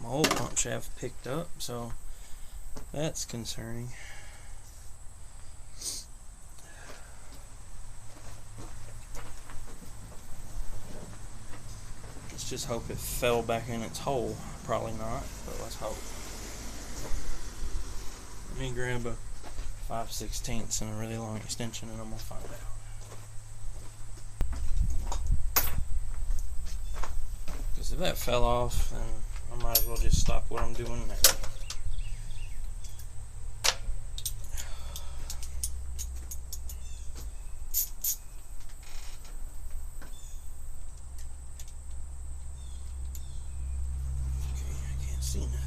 my old pump shaft picked up, so that's concerning. Let's just hope it fell back in its hole. Probably not, but let's hope. Let me grab a 5/16 and a really long extension, and I'm gonna find out. Because if that fell off, then I might as well just stop what I'm doing now. See nothing.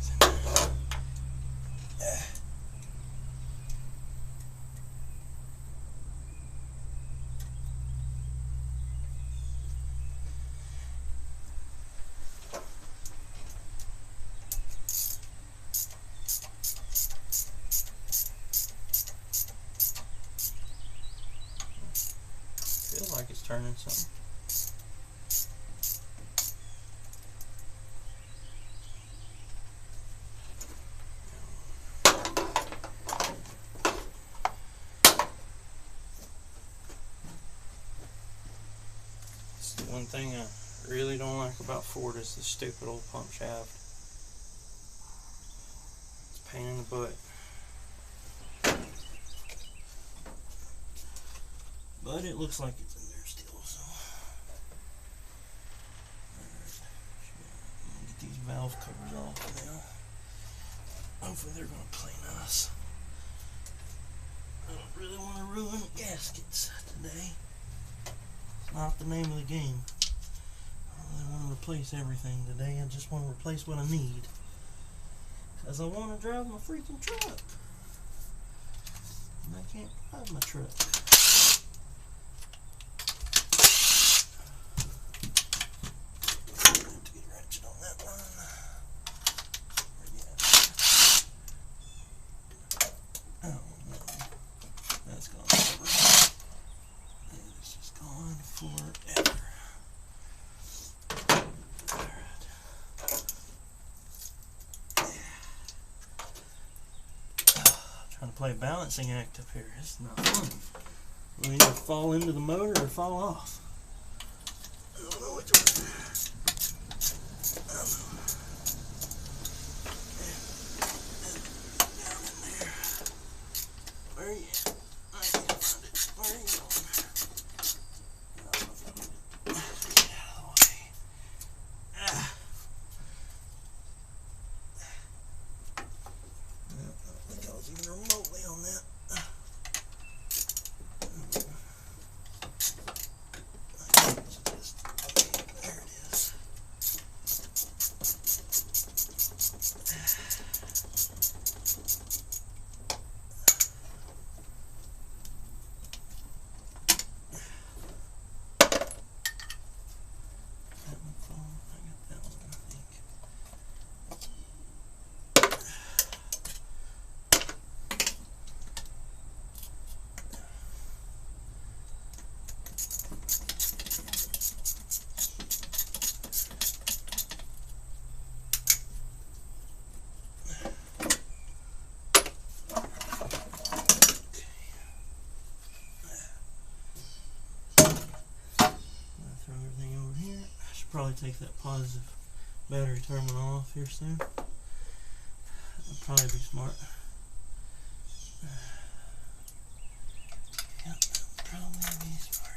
Feels like it's turning something. One thing I really don't like about Ford is the stupid old pump shaft. It's a pain in the butt. But it looks like it's in there still, so. Alright. Get these valve covers off now. Hopefully they're going to play nice. I don't really want to ruin gaskets today. Not the name of the game. I don't really want to replace everything today. I just want to replace what I need. Because I want to drive my freaking truck. And I can't drive my truck. I have to get a ratchet on that one. Where you at? Oh no. That's gone forever. It's just gone forever. Alright. Trying to play a balancing act up here. It's not fun. We'll either fall into the motor or fall off. I don't know which one. I don't know. Down in there. Where are you at? I can't find it. Where are you going? Probably take that positive battery terminal off here soon. That'd probably be smart. Yep, that'd probably be smart.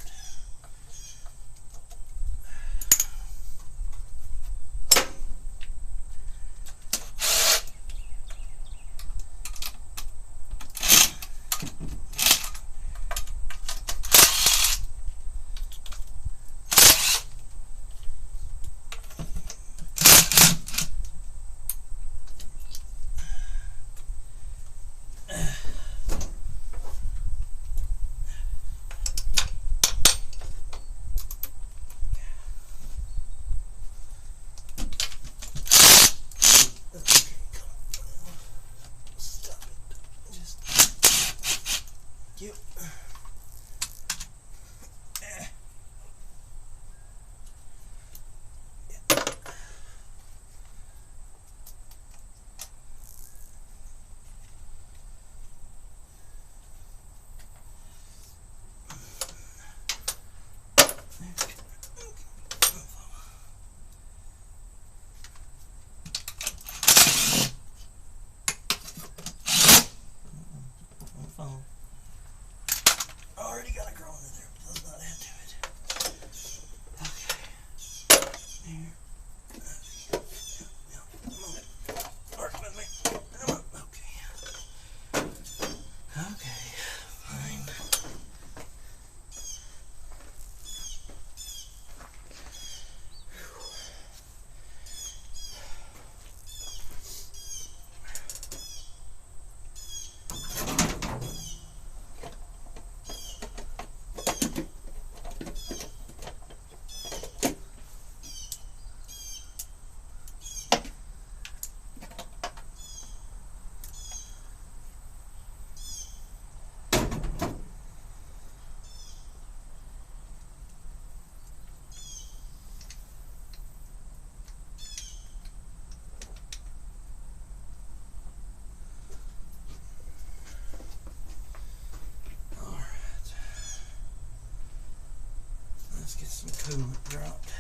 Let's get some coolant dropped.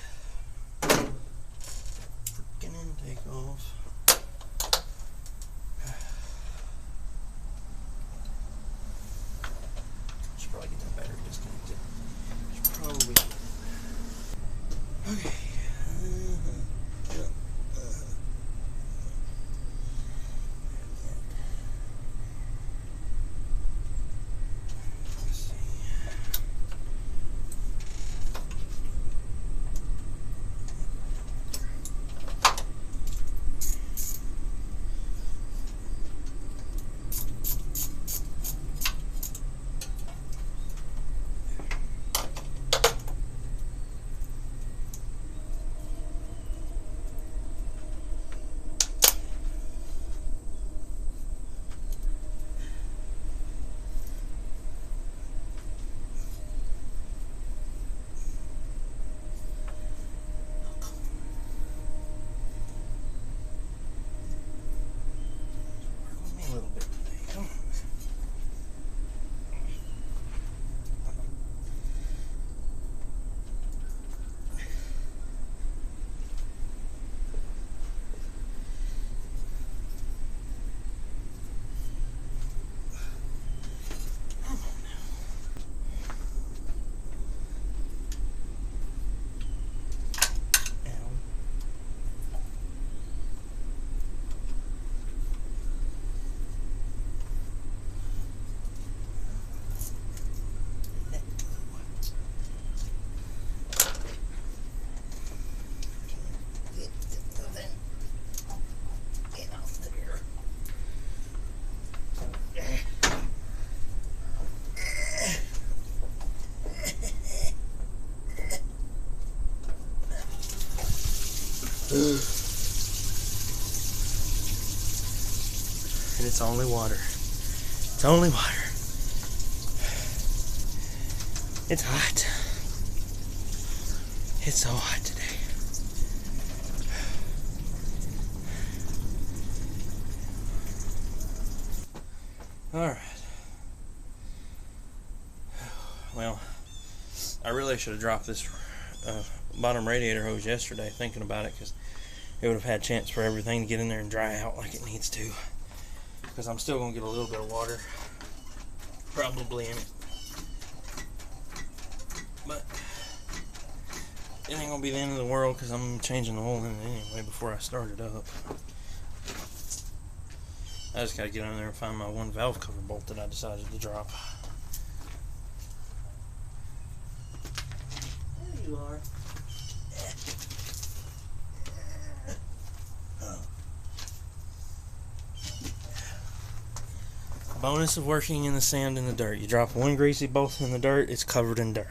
Freaking intake off. Should probably get that battery disconnected. Should probably. Okay. A little bit today. Come on. And it's only water. It's only water. It's hot. It's so hot today. Alright. Well, I really should have dropped this bottom radiator hose yesterday, thinking about it, because it would have had a chance for everything to get in there and dry out like it needs to. Because I'm still going to get a little bit of water probably in it. But it ain't going to be the end of the world, because I'm changing the oil in it anyway before I start it up. I just got to get in there and find my one valve cover bolt that I decided to drop. There you are. Bonus of working in the sand and the dirt. You drop one greasy bolt in the dirt, it's covered in dirt.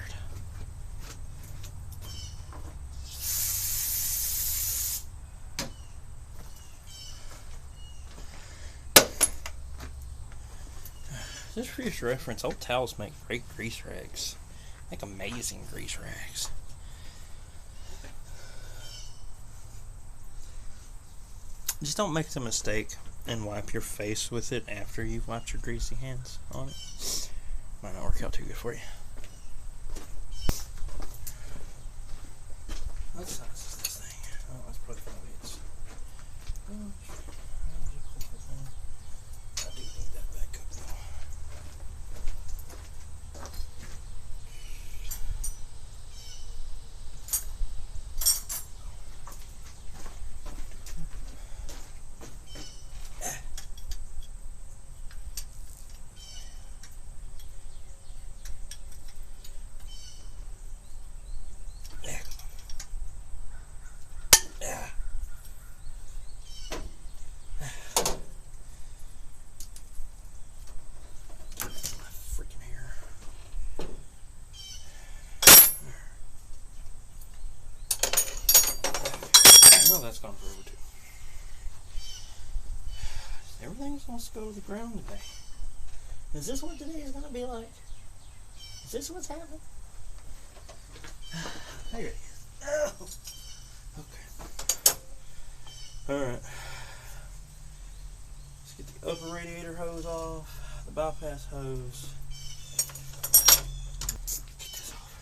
Just for your reference, old towels make great grease rags. Make amazing grease rags. Just don't make the mistake and wipe your face with it after you've wiped your greasy hands on it. Might not work out too good for you. What size is this thing? Oh, that's probably 5/8. I do need that back up though. No, that's gone forever too. Everything's supposed to go to the ground today. Is this what today is going to be like? Is this what's happening? There it is. Oh. Okay. Alright. Let's get the upper radiator hose off, the bypass hose. Get this off.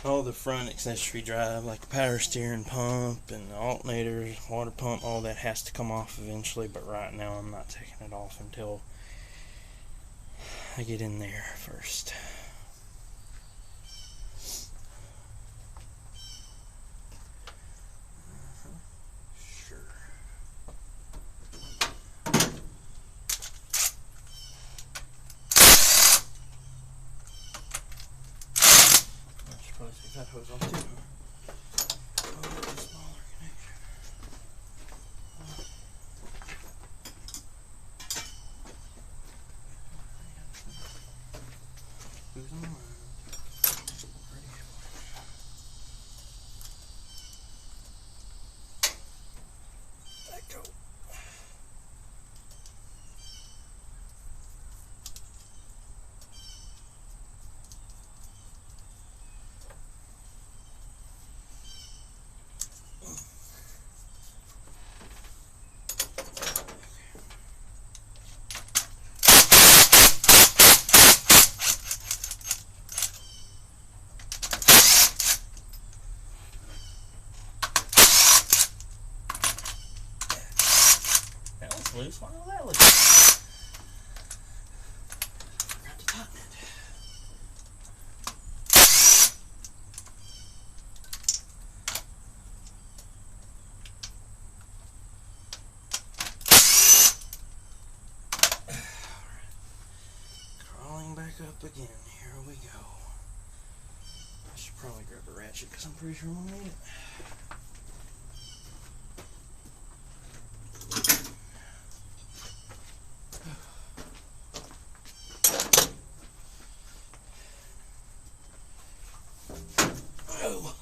all the front accessory drive, like the power steering pump and the alternators, water pump, all that has to come off eventually, but right now I'm not taking it off until I get in there first. Probably take that hose off too. Oh, smaller connection. Who's on the line? Ready for it. Let go. That was loose. Why was that loose? Forgot to tighten it. Crawling back up again. Here we go. I should probably grab a ratchet because I'm pretty sure we'll need it. Oh.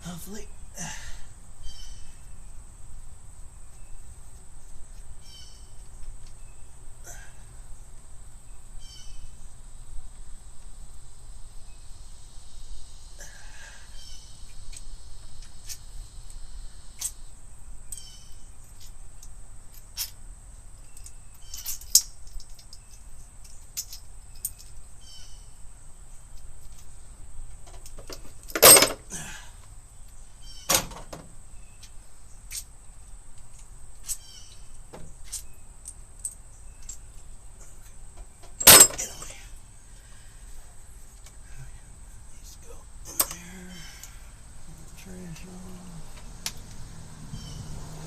Hopefully.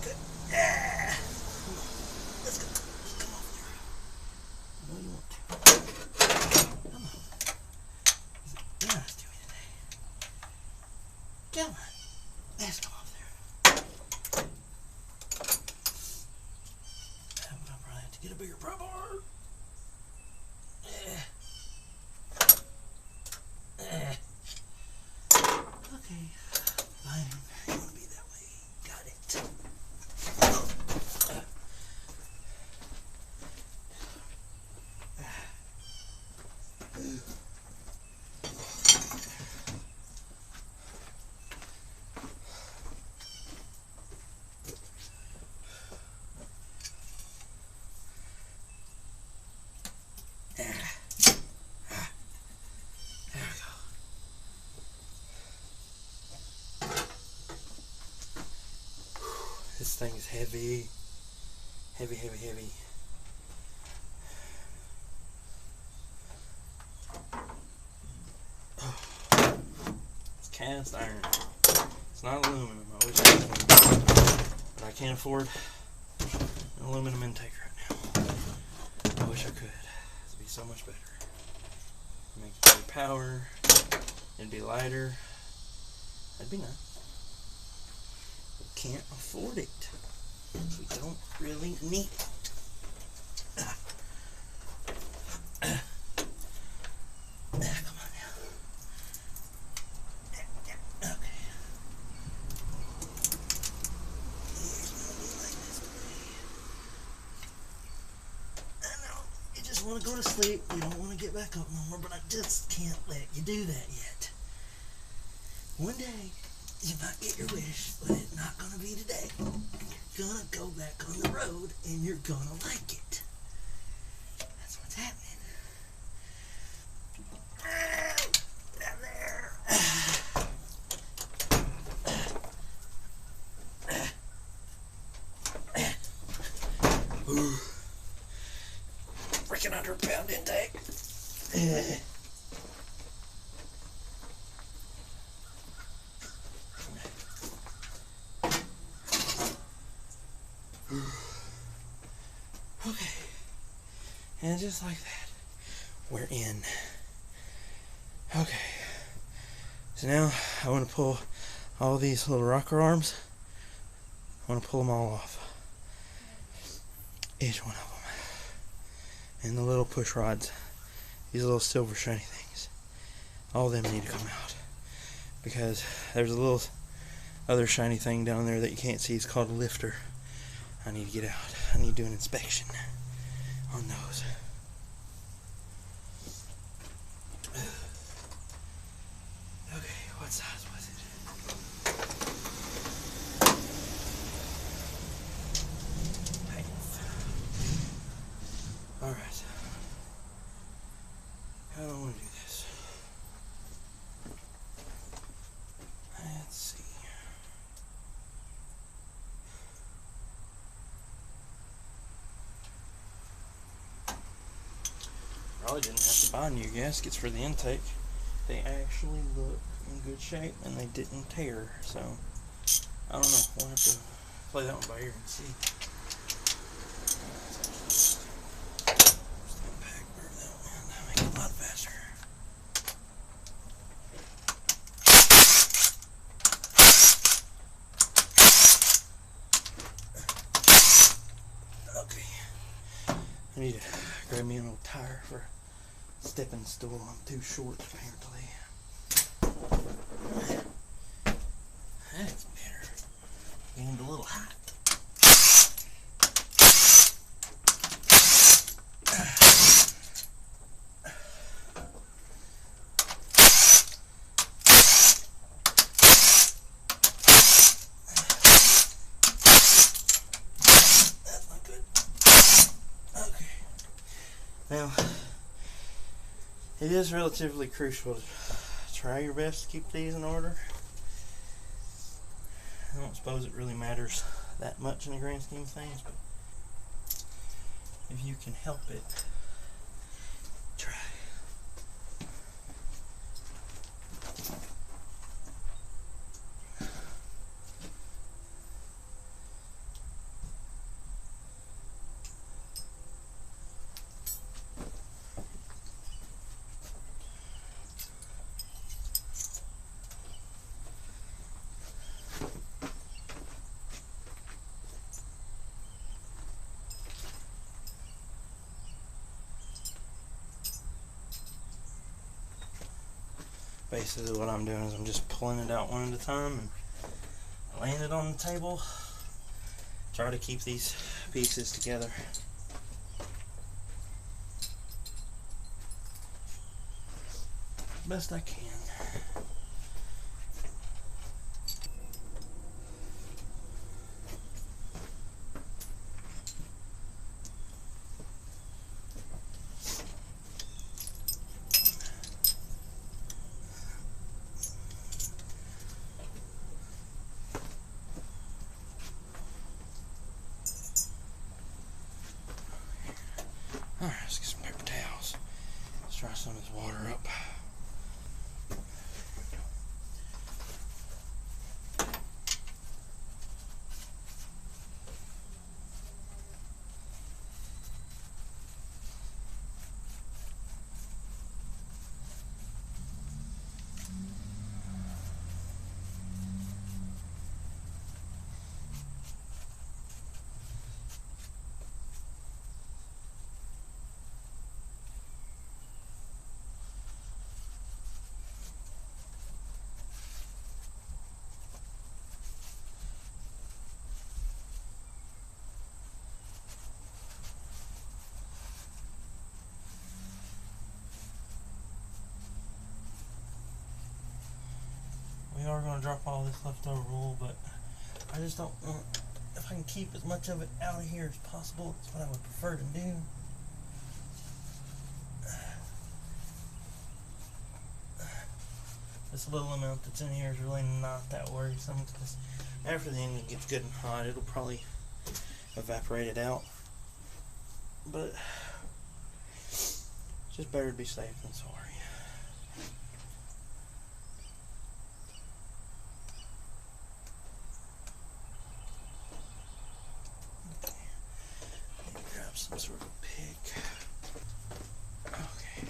Good. Yeah. Let's go. Come on there. I know you want to. Come on. You're nice to me today. Come on. Let's go off there. I'll probably have to get a bigger pry bar. Okay. Fine. You want to be that way. Got it. This thing is heavy. Heavy, heavy, heavy. It's cast iron. It's not aluminum. I wish it was aluminum. But I can't afford an aluminum intake right now. I wish I could. It'd be so much better. Make better power. It'd be lighter. That'd be nice. Can't afford it. We don't really need it. want to go to sleep. You don't want to get back up no more, but I just can't let you do that yet. One day, you might get your wish, but it's not going to be today. You're going to go back on the road, and you're going to like it. That's what's happening. Down there. Freaking 100-pound intake. Okay, and just like that, we're in. Okay, so now I want to pull all these little rocker arms. I want to pull them all off. Each one of them. And the little push rods. These little silver shiny things. All of them need to come out. Because there's a little other shiny thing down there that you can't see. It's called a lifter. I need to get out. I need to do an inspection on those. Okay, what size was it? Alright. How do I want to do this? Let's see. Probably didn't have to buy new gaskets for the intake. They actually look in good shape and they didn't tear, so I don't know. We'll have to play that one by ear and see. Make it a lot faster. Okay. I need to grab me an old tire for a stepping stool. I'm too short apparently. That's better. And a little hot. That's not good. Okay. Now, it is relatively crucial to try your best to keep these in order. I don't suppose it really matters that much in the grand scheme of things, but if you can help it, try. Basically what I'm doing is I'm just pulling it out one at a time and laying it on the table. Try to keep these pieces together. Best I can. Alright, let's get some paper towels. Let's dry some of this water up. are going to drop all this leftover wool, but I just don't want, if I can keep as much of it out of here as possible, that's what I would prefer to do. This little amount that's in here is really not that worrisome, because after the engine gets good and hot, it'll probably evaporate it out. But it's just better to be safe than sorry. Okay. Let me grab some sort of pick. Okay,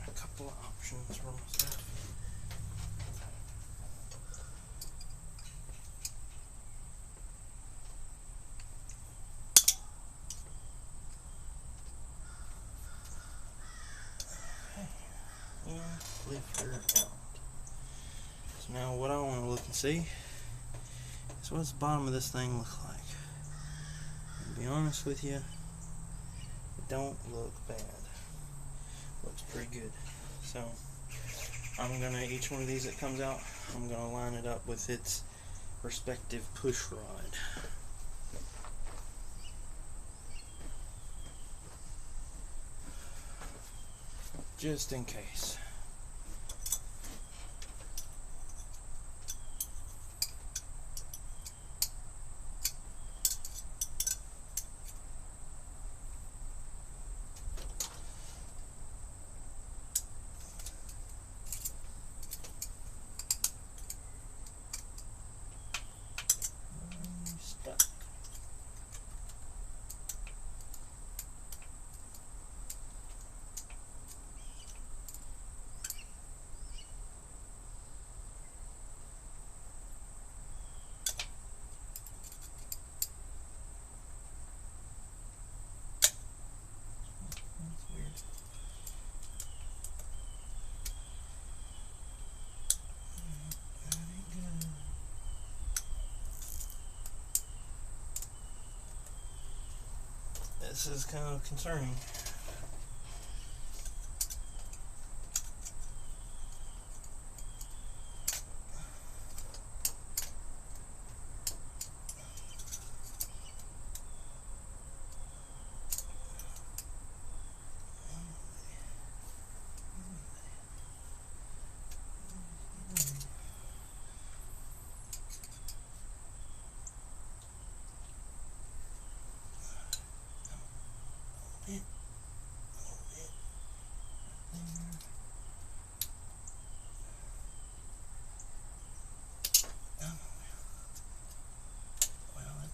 a couple of options for myself. Lift her out. So now what I want to look and see is what's the bottom of this thing look like. And to be honest with you, it don't look bad. Looks pretty good. So I'm gonna, each one of these that comes out, I'm gonna line it up with its respective push rod. Just in case. Stuck. This is kind of concerning.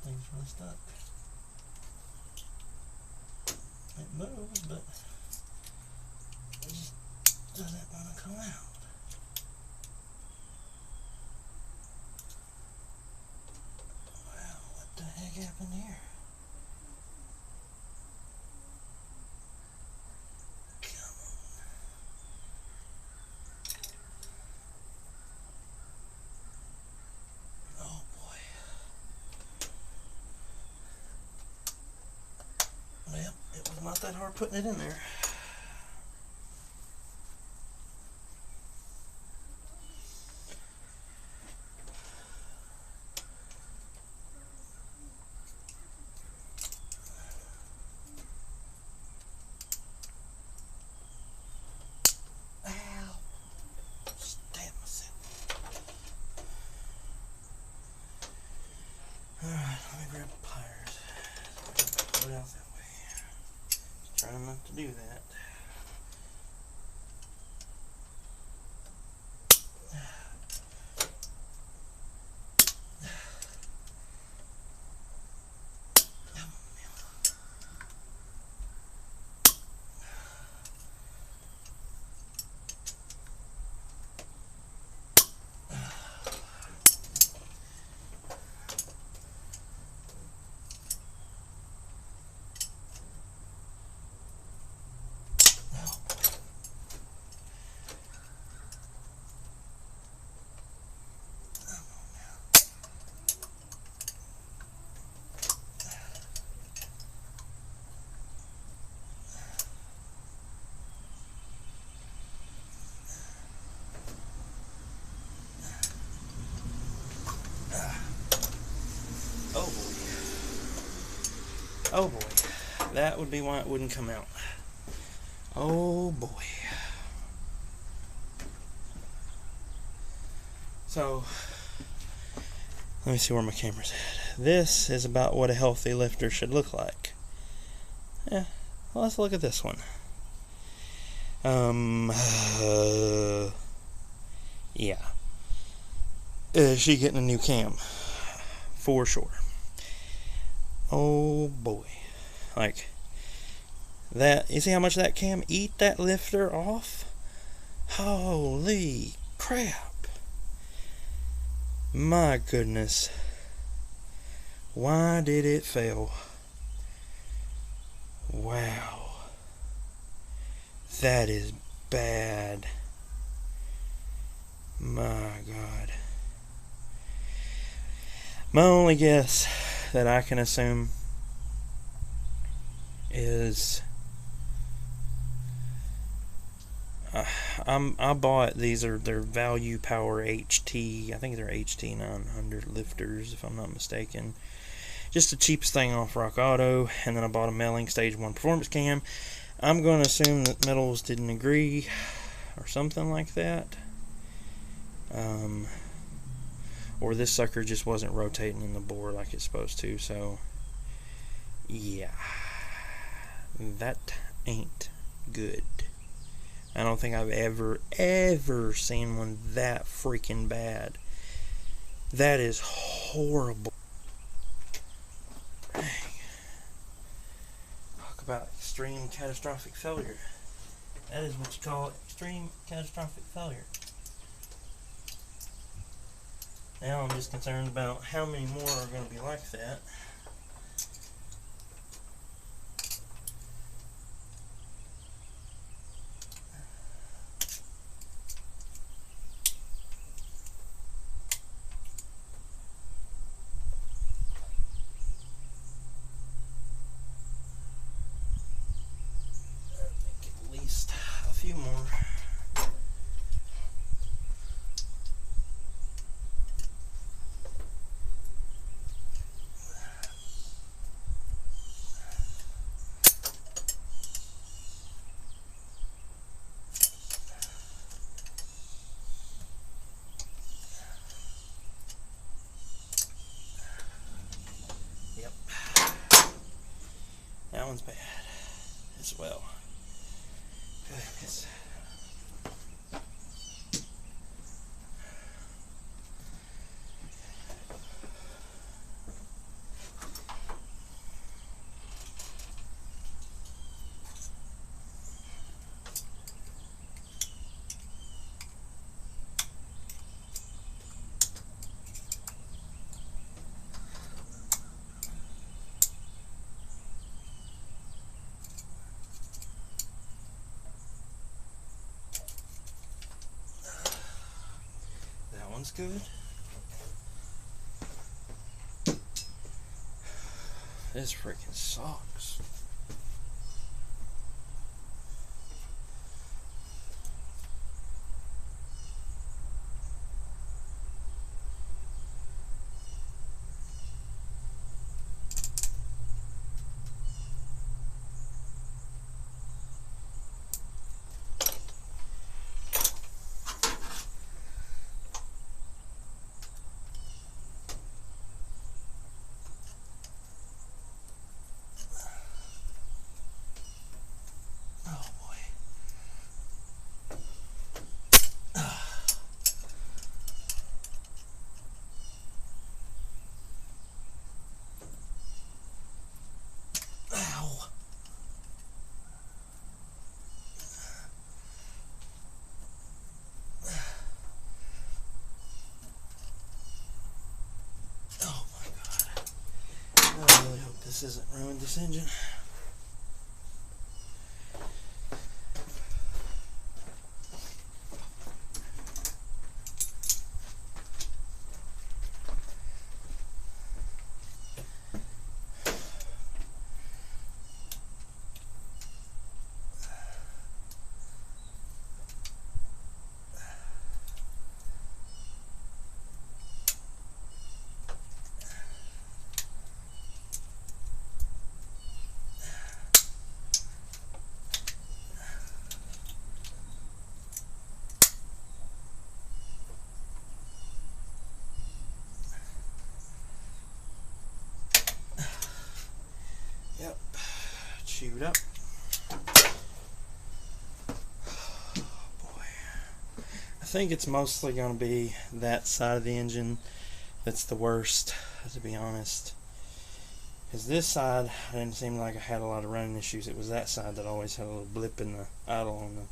Thing's really stuck. It moves, but it just doesn't want to come out. Wow, what the heck happened here? Come on. Oh boy. Well, it was not that hard putting it in there. Ow! Stab myself. Alright, let me grab pliers. Pull it out that way. Trying not to do that. Oh boy, that would be why it wouldn't come out. Oh boy. So, let me see where my camera's at. This is about what a healthy lifter should look like. Yeah, well, let's look at this one. Yeah. She getting a new cam. For sure. Oh boy. Like, that, you see how much that cam eat that lifter off? Holy crap. My goodness. Why did it fail? Wow. That is bad. My God. My only guess that I can assume is I bought these are their Value Power HT. I think they're HT 900 lifters, if I'm not mistaken. Just the cheapest thing off Rock Auto, and then I bought a Melling Stage 1 Performance Cam. I'm going to assume that metals didn't agree or something like that. Or this sucker just wasn't rotating in the bore like it's supposed to, so yeah, that ain't good. I don't think I've ever seen one that freaking bad. That is horrible. Dang. Talk about extreme catastrophic failure. That is what you call extreme catastrophic failure. Now I'm just concerned about how many more are going to be like that. I think at least a few more. That one's bad as well. Goodness. That one's good. This freaking sucks. I really hope this isn't ruined this engine. boot up. Boy. I think it's mostly going to be that side of the engine that's the worst, to be honest. Because this side, I didn't seem like I had a lot of running issues. It was that side that always had a little blip in the idle on the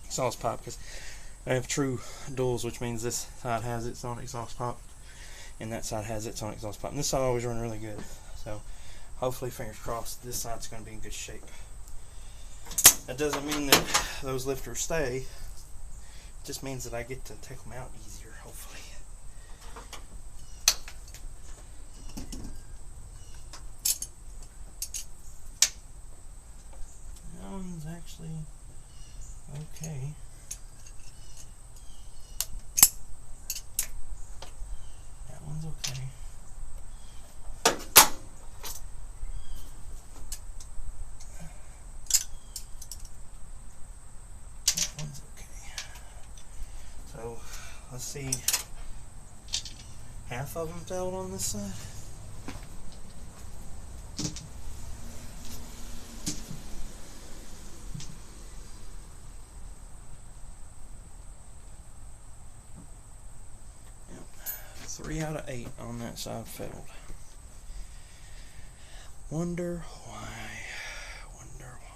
exhaust pipe. Because I have true duals, which means this side has its own exhaust pipe, and that side has its own exhaust pipe. And this side always run really good. So hopefully, fingers crossed, this side's going to be in good shape. That doesn't mean that those lifters stay. It just means that I get to take them out easier, hopefully. That one's actually okay. That one's okay. That one's okay. So let's see. Half of them failed on this side. Yep. 3 out of 8 on that side failed. Wonder why. Wonder why.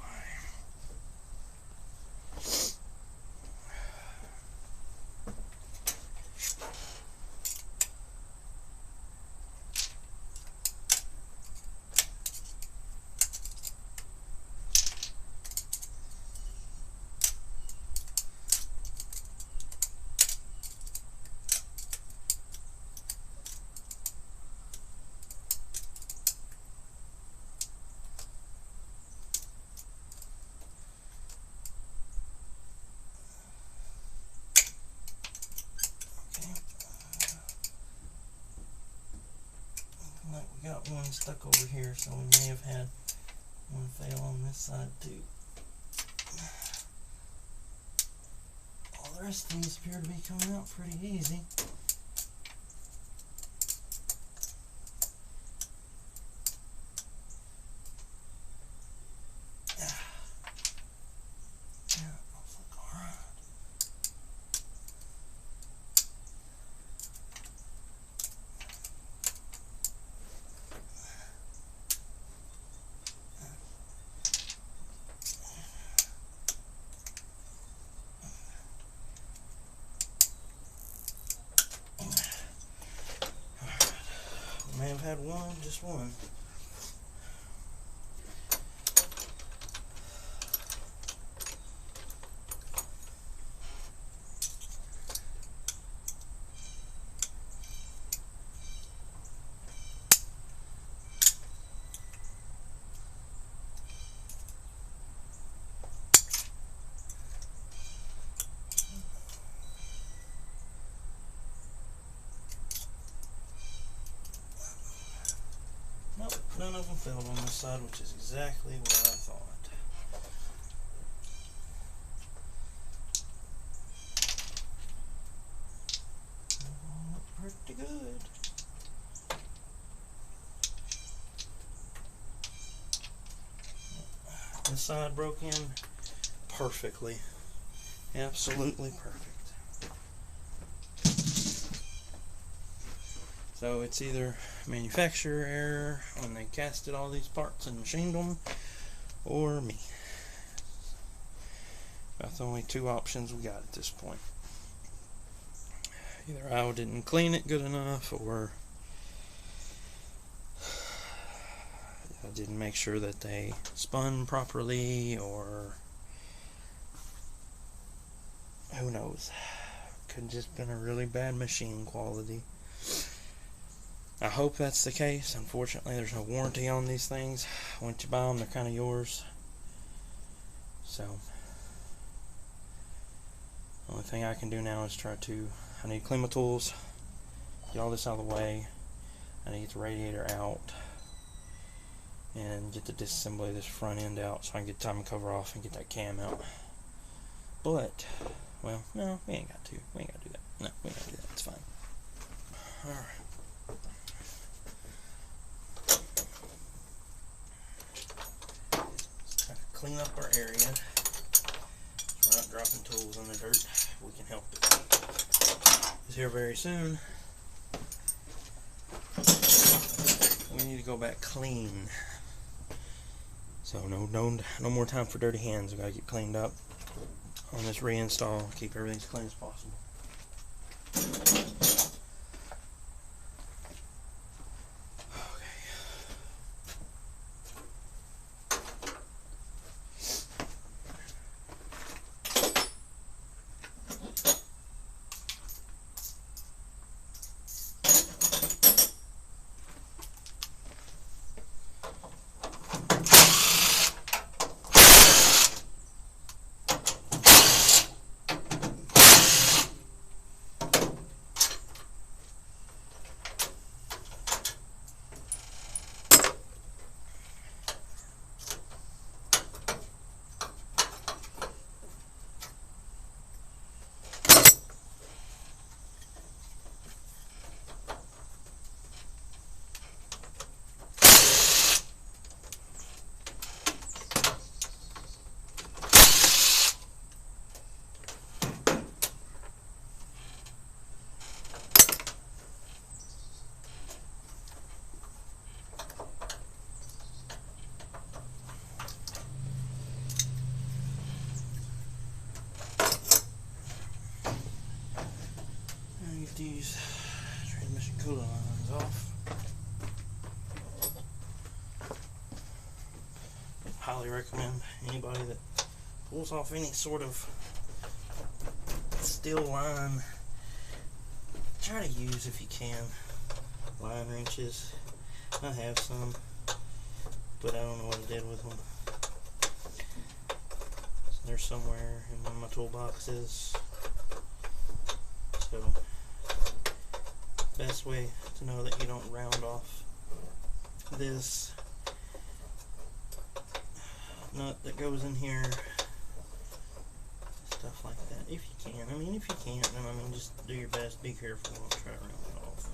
We got one stuck over here, so we may have had one fail on this side too. All the rest of these appear to be coming out pretty easy. May have had one, just one. Nope, none of them failed on this side, which is exactly what I thought. They all look pretty good. This side broke in perfectly. Absolutely perfect. So it's either manufacturer error when they casted all these parts and machined them, or me. That's the only two options we got at this point. Either I didn't clean it good enough, or I didn't make sure that they spun properly, or who knows. Could have just been a really bad machine quality. I hope that's the case. Unfortunately, there's no warranty on these things. Once you buy them, they're kind of yours. So, the only thing I can do now is I need to clean my tools, get all this out of the way. I need to get the radiator out and get the disassembly of this front end out so I can get the timing cover off and get that cam out. But, well, no, we ain't got to. We ain't got to do that. No, we ain't got to do that. It's fine. Alright. clean up our area. So we're not dropping tools in the dirt. We can help it. Because here very soon, we need to go back clean. So no more time for dirty hands. We gotta get cleaned up on this reinstall. Keep everything as clean as possible. Get these transmission coolant lines off. Highly recommend anybody that pulls off any sort of steel line, try to use, if you can, line wrenches. I have some, but I don't know what I did with them. So they're somewhere in one of my toolboxes. So best way to know that you don't round off this nut that goes in here, stuff like that, if you can. I mean, if you can't, then I mean, just do your best, be careful, don't try to round it off.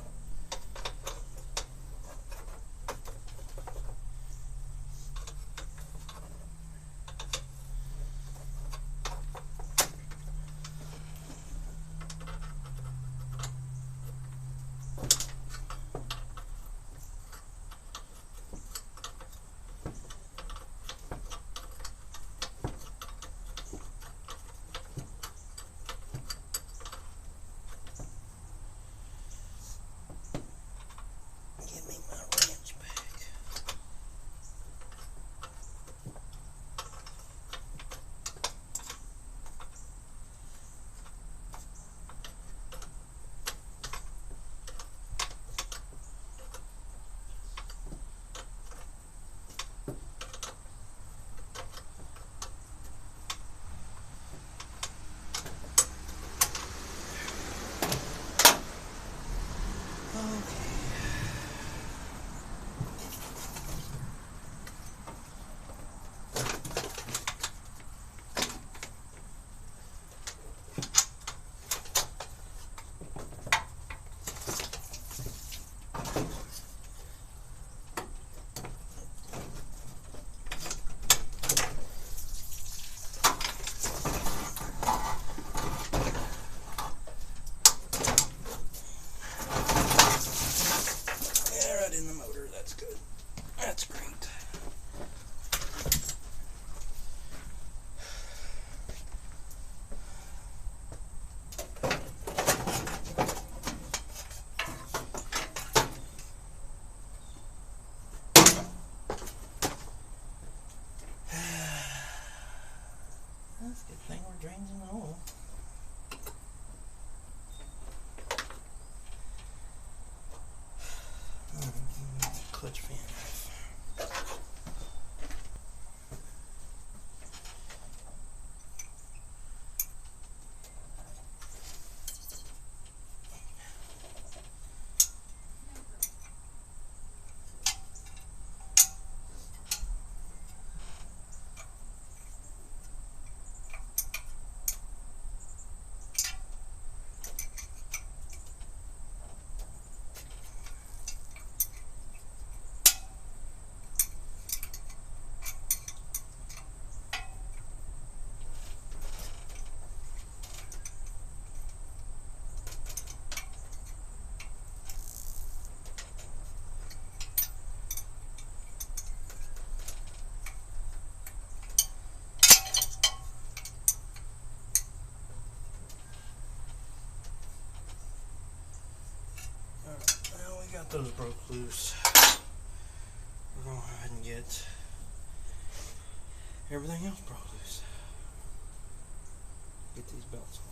That's a good thing we're drains in the hole. Clutch fan off. got those broke loose, we're going to go ahead and get everything else broke loose. Get these belts off.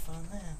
Find that.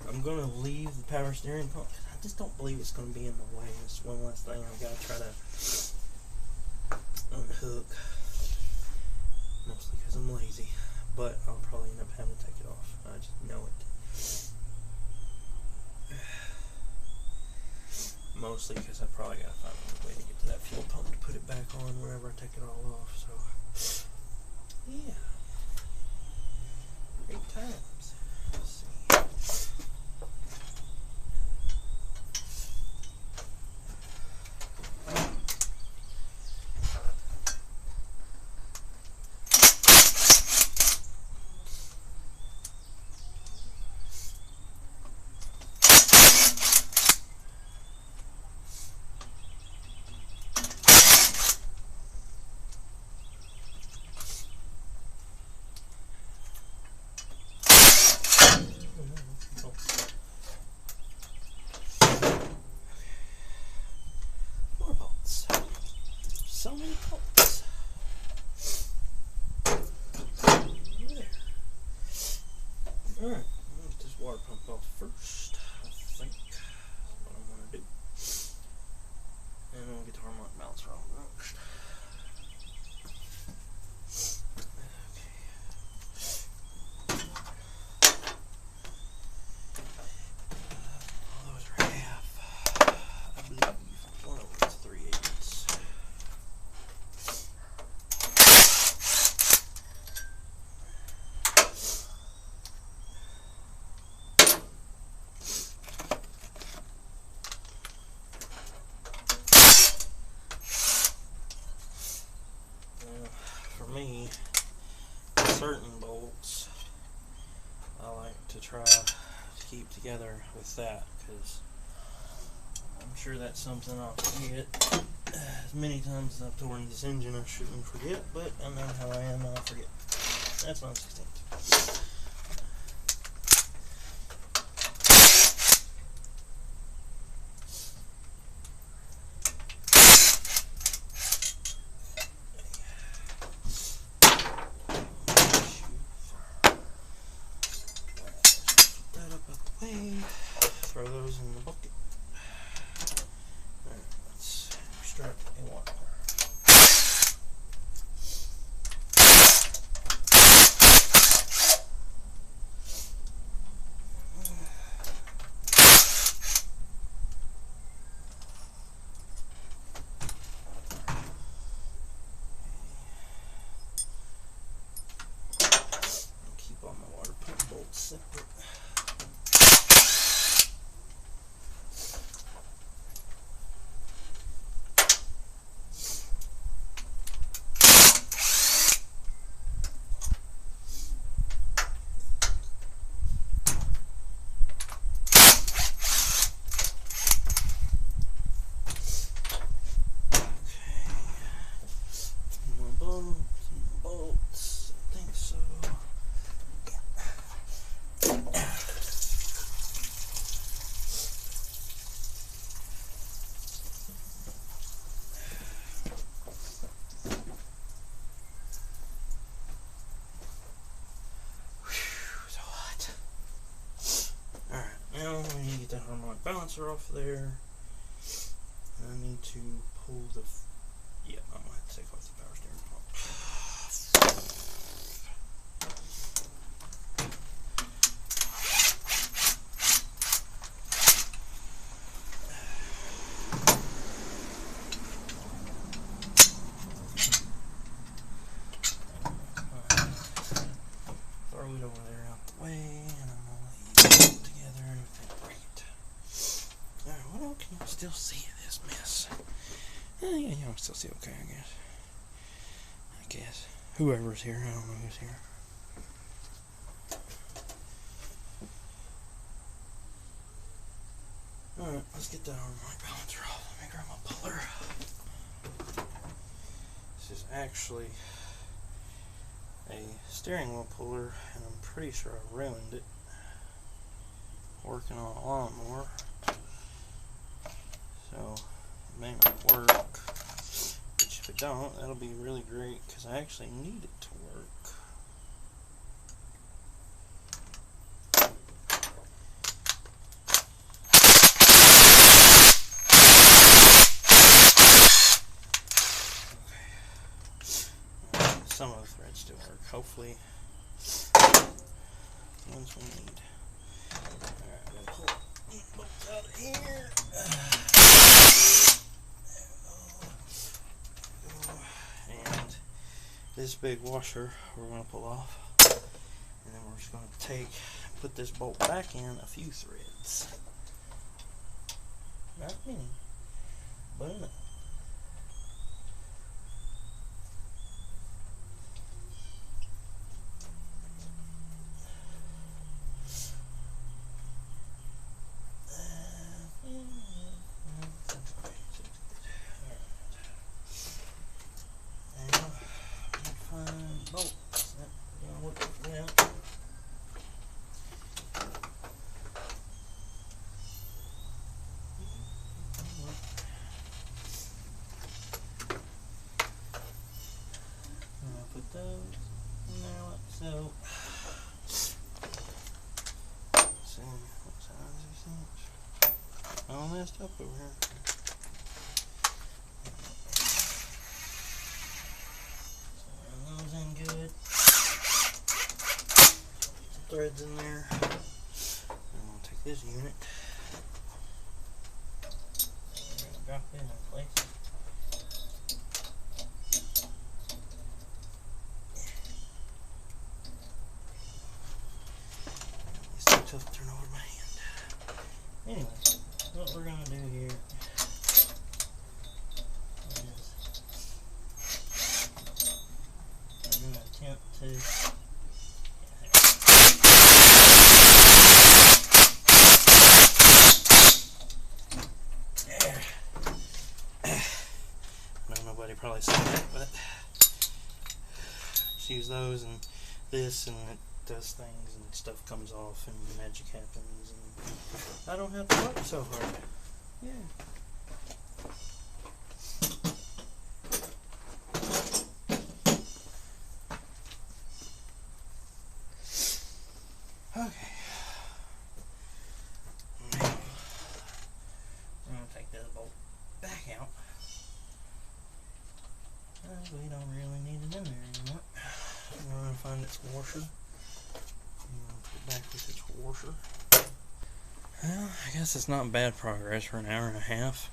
I'm gonna leave the power steering pump. I just don't believe it's gonna be in the way. It's one less thing I've got to try to unhook. Mostly because I'm lazy, but I'll probably end up having to take it off. I just know it. Mostly because I probably gotta find a way to get to that fuel pump to put it back on whenever I take it all off. So, yeah, great times. Let's see. So many bolts. There. Alright, I'll get this water pump off first, I think. That's what I'm going to do. And then we'll get the harmonic balancer off next. All those are half, I believe. One of them's 3/8. certain bolts I like to try to keep together with that, because I'm sure that's something I'll forget. As many times as I've torn this engine, I shouldn't forget, but I know how I am, I'll forget. That's not 16. Throw those in the bucket. Alright, let's extract a wire. Keep all my water pump bolts separate. Bolts, I think so. So hot. Alright, now we need to get that harmonic balancer off there. I need to pull the. Yeah, I'm gonna have to take off the power steering pump. Throw it over there out the way, and I'm gonna let you put it together and break it. Alright, what else can you still see of this mess? Yeah, you can still see okay, I guess. Whoever's here, I don't know who's here. Alright, let's get that harmonic balancer off. Let me grab my puller. This is actually a steering wheel puller, and I'm pretty sure I ruined it working on a lawnmower. So it may not work, which if it don't, that'll be really great, because I actually need it to work. Okay. Some of the threads still work, hopefully the ones we need. Alright, I'm gonna pull these bolts out of here. And this big washer we're going to pull off, and then we're just going to put this bolt back in a few threads. Not many, but enough. Those in there like so. See what size these things? All messed up over here. So run those in good. Some threads in there. I'm gonna take this unit. I'm gonna drop it in place. Tough to turn over my hand. Anyway, what we're going to do here is we're going to attempt to everybody probably said that, but just use those and this, and it does things, and stuff comes off, and magic happens, and I don't have to work so hard. Yeah. Okay. Now, I'm going to take this bolt back out. We don't really need it in there anymore. We're going to find its washer. I'm going to put it back with its washer. Well, I guess it's not bad progress for an hour and a half.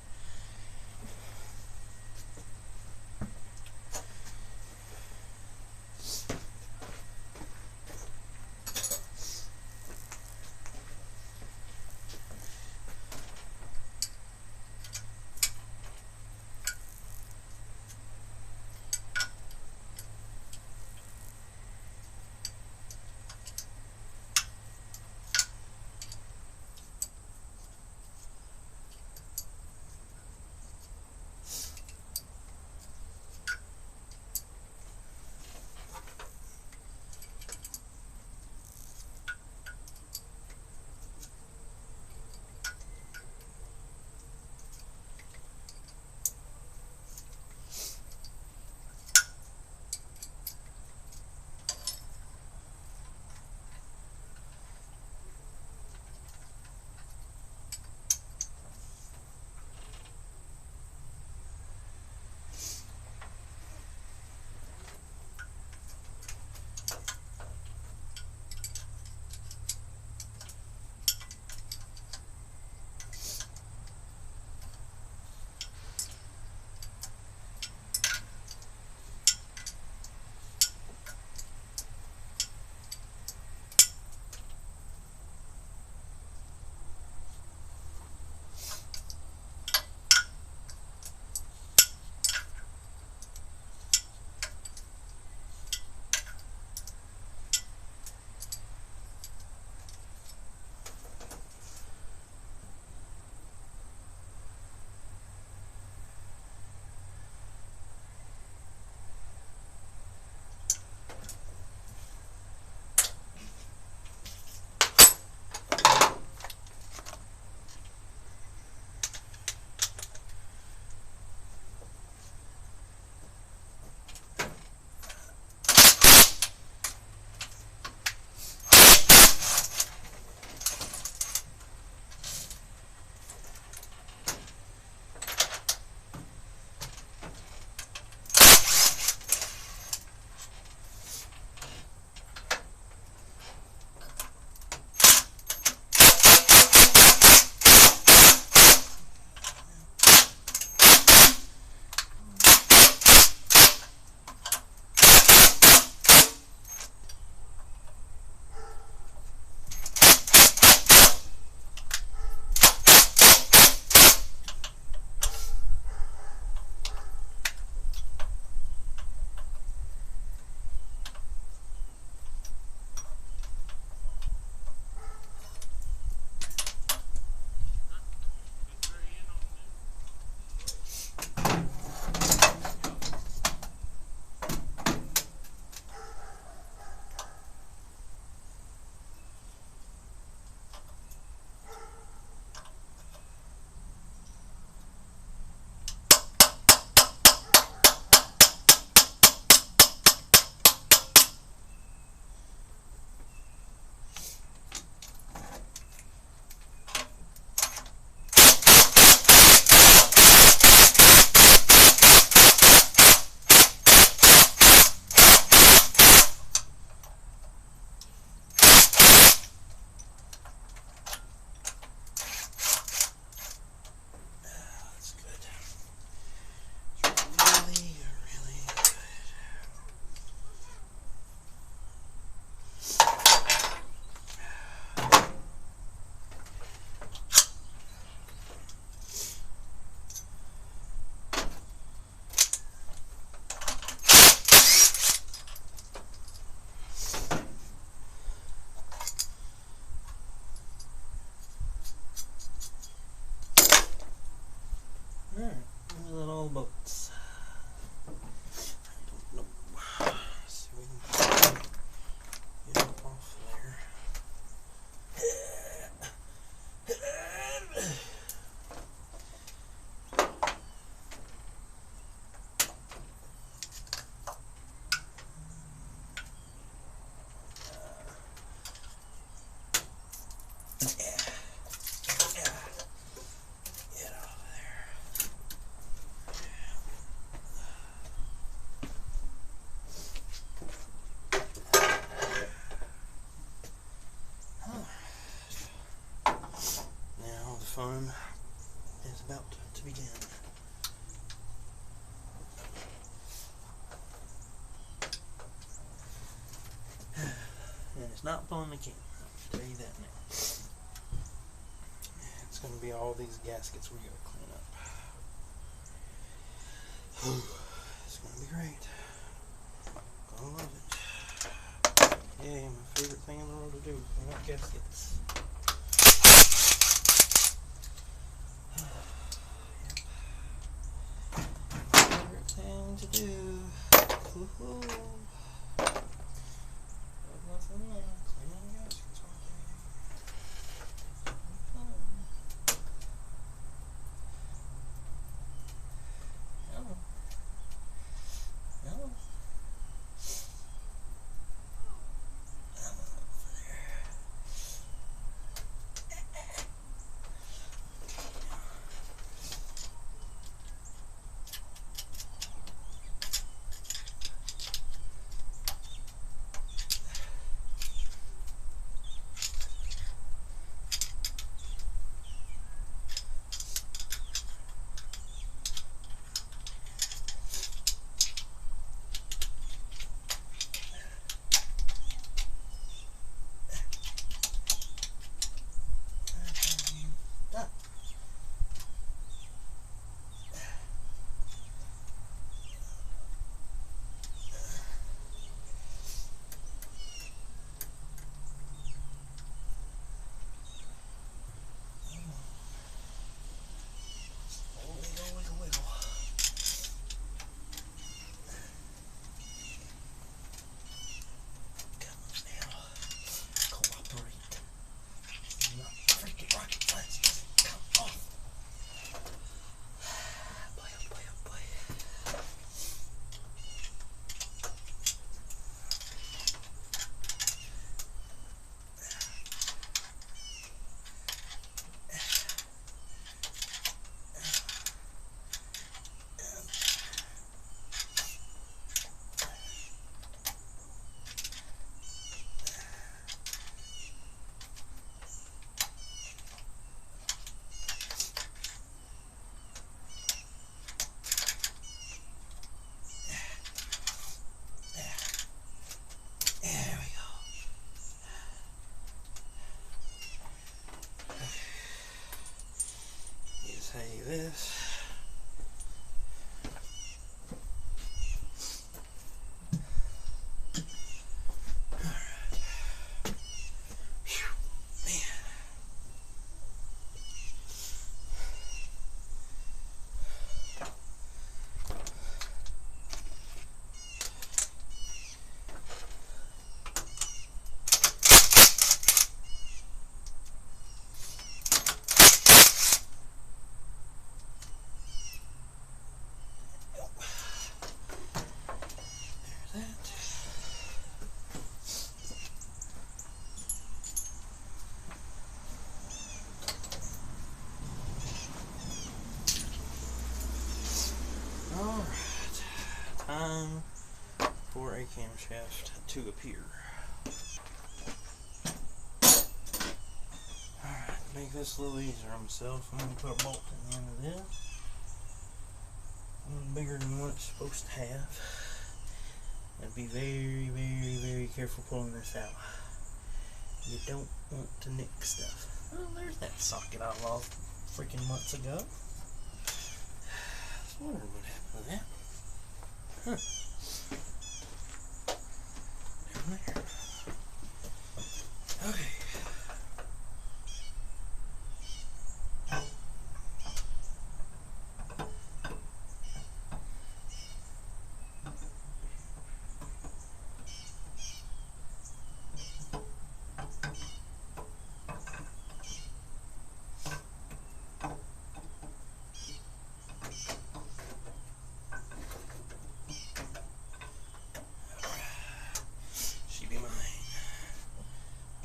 Alright, those are all bolts. not pulling the camera. I'll tell you that now. It's going to be all these gaskets we got to clean up. It's going to be great. Gonna love it. Yay, my favorite thing in the world to do. Clean up gaskets. Favorite thing to do. Woohoo. Nothing wrong. Cleaning gaskets all day. Hello. Hello. Say this. Alright, time for a camshaft to appear. Alright, to make this a little easier on myself, I'm going to put a bolt in the end of this. A little bigger than what it's supposed to have. And be very, very, very careful pulling this out. You don't want to nick stuff. Oh, there's that socket I lost freaking months ago. I was wondering what happened to that. Huh. Down there. Okay.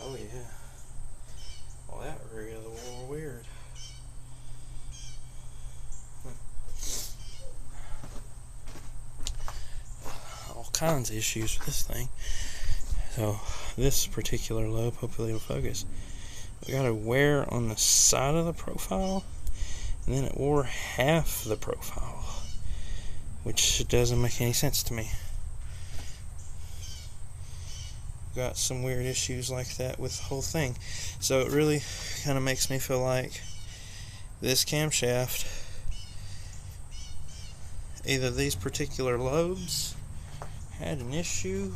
Oh yeah. Well, that really was weird. All kinds of issues with this thing. So this particular lobe, hopefully it'll focus. We got a wear on the side of the profile, and then it wore half the profile, which doesn't make any sense to me. got some weird issues like that with the whole thing. So it really kind of makes me feel like this camshaft, either these particular lobes had an issue,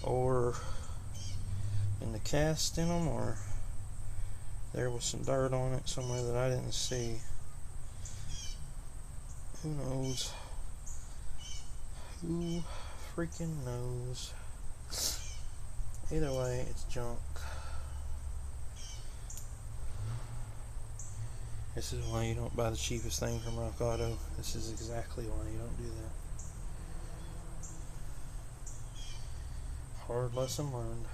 or in the cast in them, or there was some dirt on it somewhere that I didn't see. Who knows? Who freaking knows? Either way, it's junk. This is why you don't buy the cheapest thing from Rock Auto. This is exactly why you don't do that. Hard lesson learned.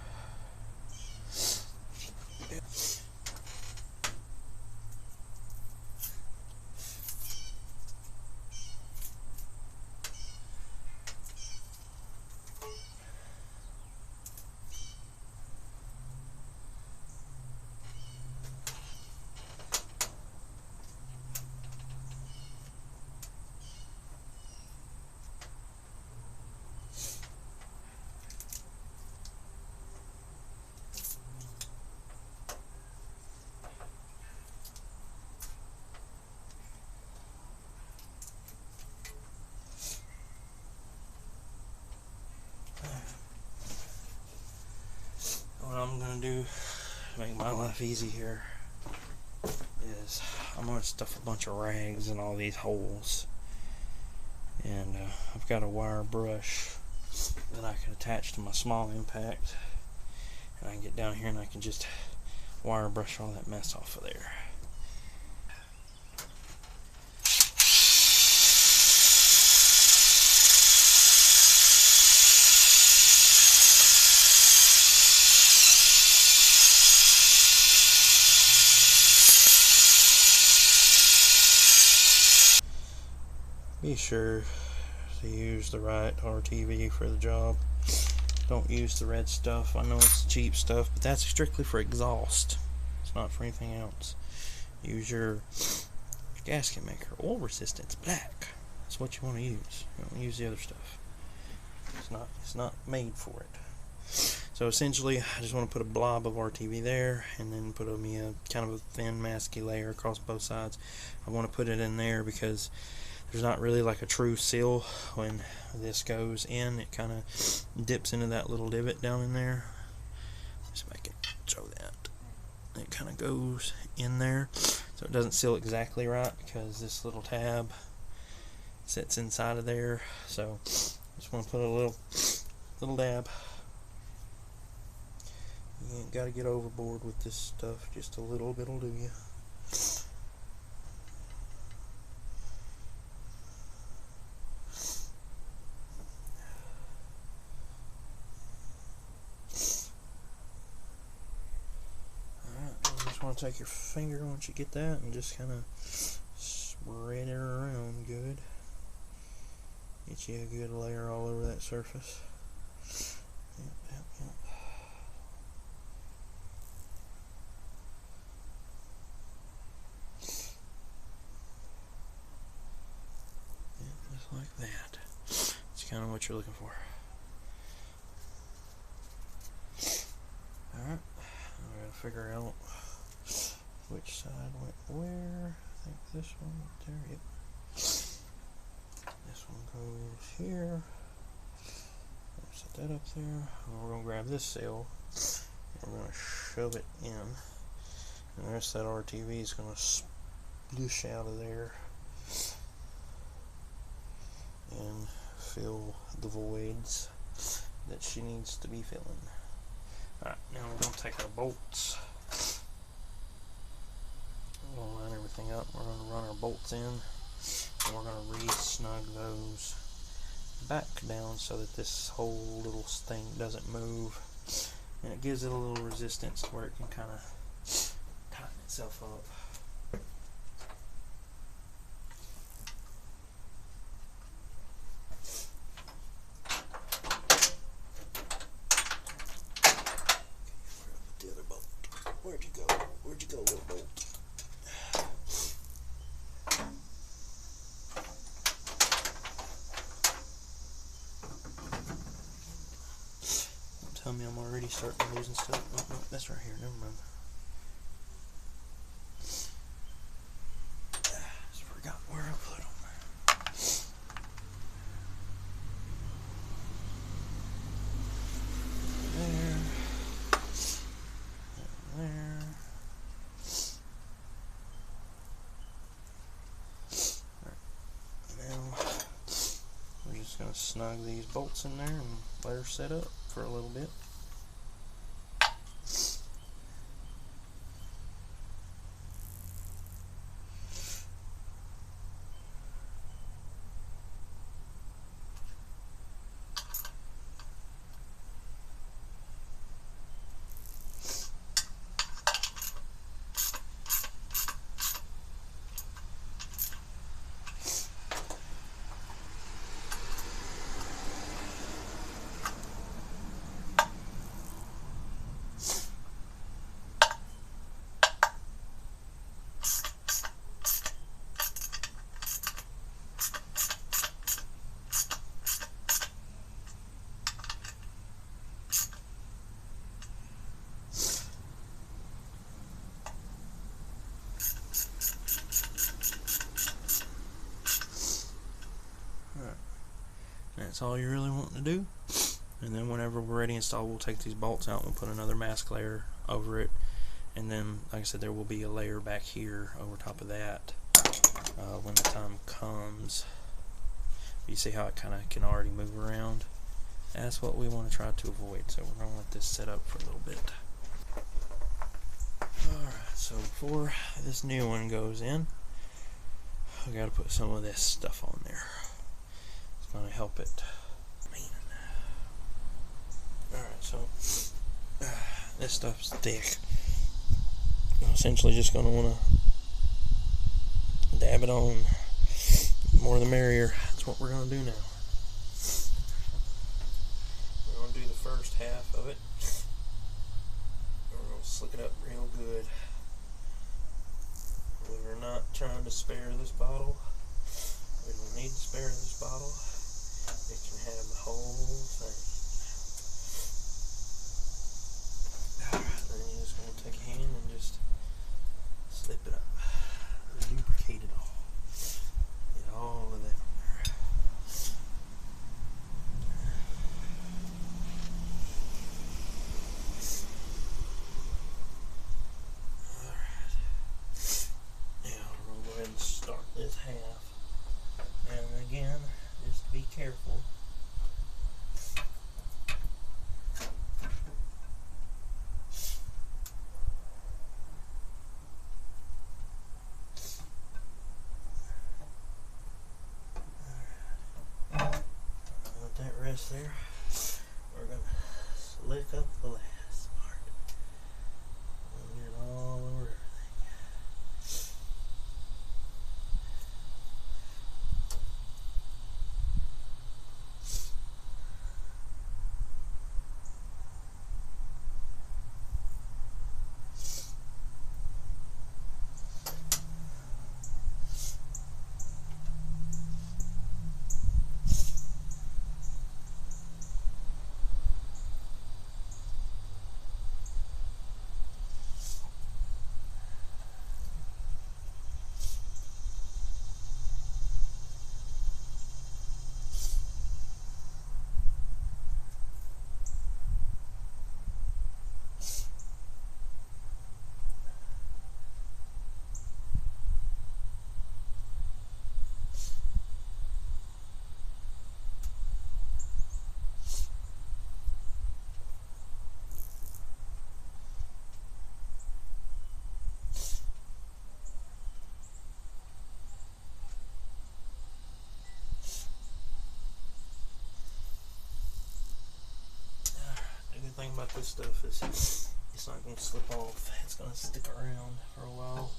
What I'm going to do to make my life easy here is I'm going to stuff a bunch of rags in all these holes. And I've got a wire brush that I can attach to my small impact. And I can get down here and I can just wire brush all that mess off of there. Be sure to use the right RTV for the job. Don't use the red stuff. I know it's cheap stuff, but that's strictly for exhaust. It's not for anything else. Use your gasket maker. Oil resistance black. That's what you want to use. You don't use the other stuff. It's not made for it. So essentially, I just want to put a blob of RTV there, and then put me a kind of a thin masky layer across both sides. I want to put it in there because there's not really like a true seal. When this goes in, it kind of dips into that little divot down in there. Just make it show that. It kind of goes in there, so it doesn't seal exactly right because this little tab sits inside of there. So just want to put a little dab. You ain't got to get overboard with this stuff. Just a little bit'll do you. Want to take your finger once you get that and just kind of spread it around good. Get you a good layer all over that surface. Yep. Just like that. That's kind of what you're looking for. Alright, I gotta figure out which side went where. I think this one went there. Yep. This one goes here. Set that up there. And we're going to grab this sail. And we're going to shove it in. And the rest of that RTV is going to splish out of there. And fill the voids that she needs to be filling. Alright, now we're going to take our bolts. We're going to line everything up. We're going to run our bolts in, and we're going to re-snug those back down so that this whole little thing doesn't move, and it gives it a little resistance to where it can kind of tighten itself up. The other bolt. Where'd you go? Where'd you go, little bolt? Tell me I'm already starting to losing stuff. Oh, no, that's right here. Never mind. Just forgot where I put them. There. And there. Alright. Now we're just going to snug these bolts in there and let her set up for a little bit. That's all you're really wanting to do. And then whenever we're ready to install, we'll take these bolts out and we'll put another mask layer over it. And then, like I said, there will be a layer back here over top of that when the time comes. You see how it kind of can already move around? That's what we want to try to avoid. So we're going to let this set up for a little bit. Alright, so before this new one goes in, we got to put some of this stuff on there. It's going to help it. Alright, so this stuff's thick. I'm essentially just going to want to dab it on. The more the merrier. That's what we're going to do now. We're going to do the first half of it. We're going to slick it up real good. We're not trying to spare this bottle. We don't need to spare this bottle. It can have the whole thing. Then you're just going to take a hand and just slip it up. Lubricate it all. Get all of that on there. Alright. Now we're going to go ahead and start this half. And again, just be careful. There, we're going to slick up the last part. We'll get all over everything. Thing about this stuff is it's not going to slip off. It's going to stick around for a while,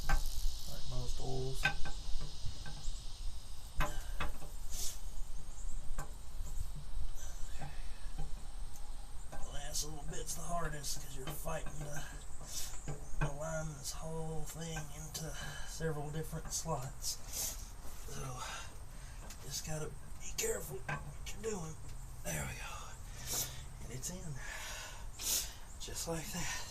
like most oils. The last little bit's the hardest because you're fighting to align this whole thing into several different slots. So just gotta be careful what you're doing. There we go. gaskets in. Just like that.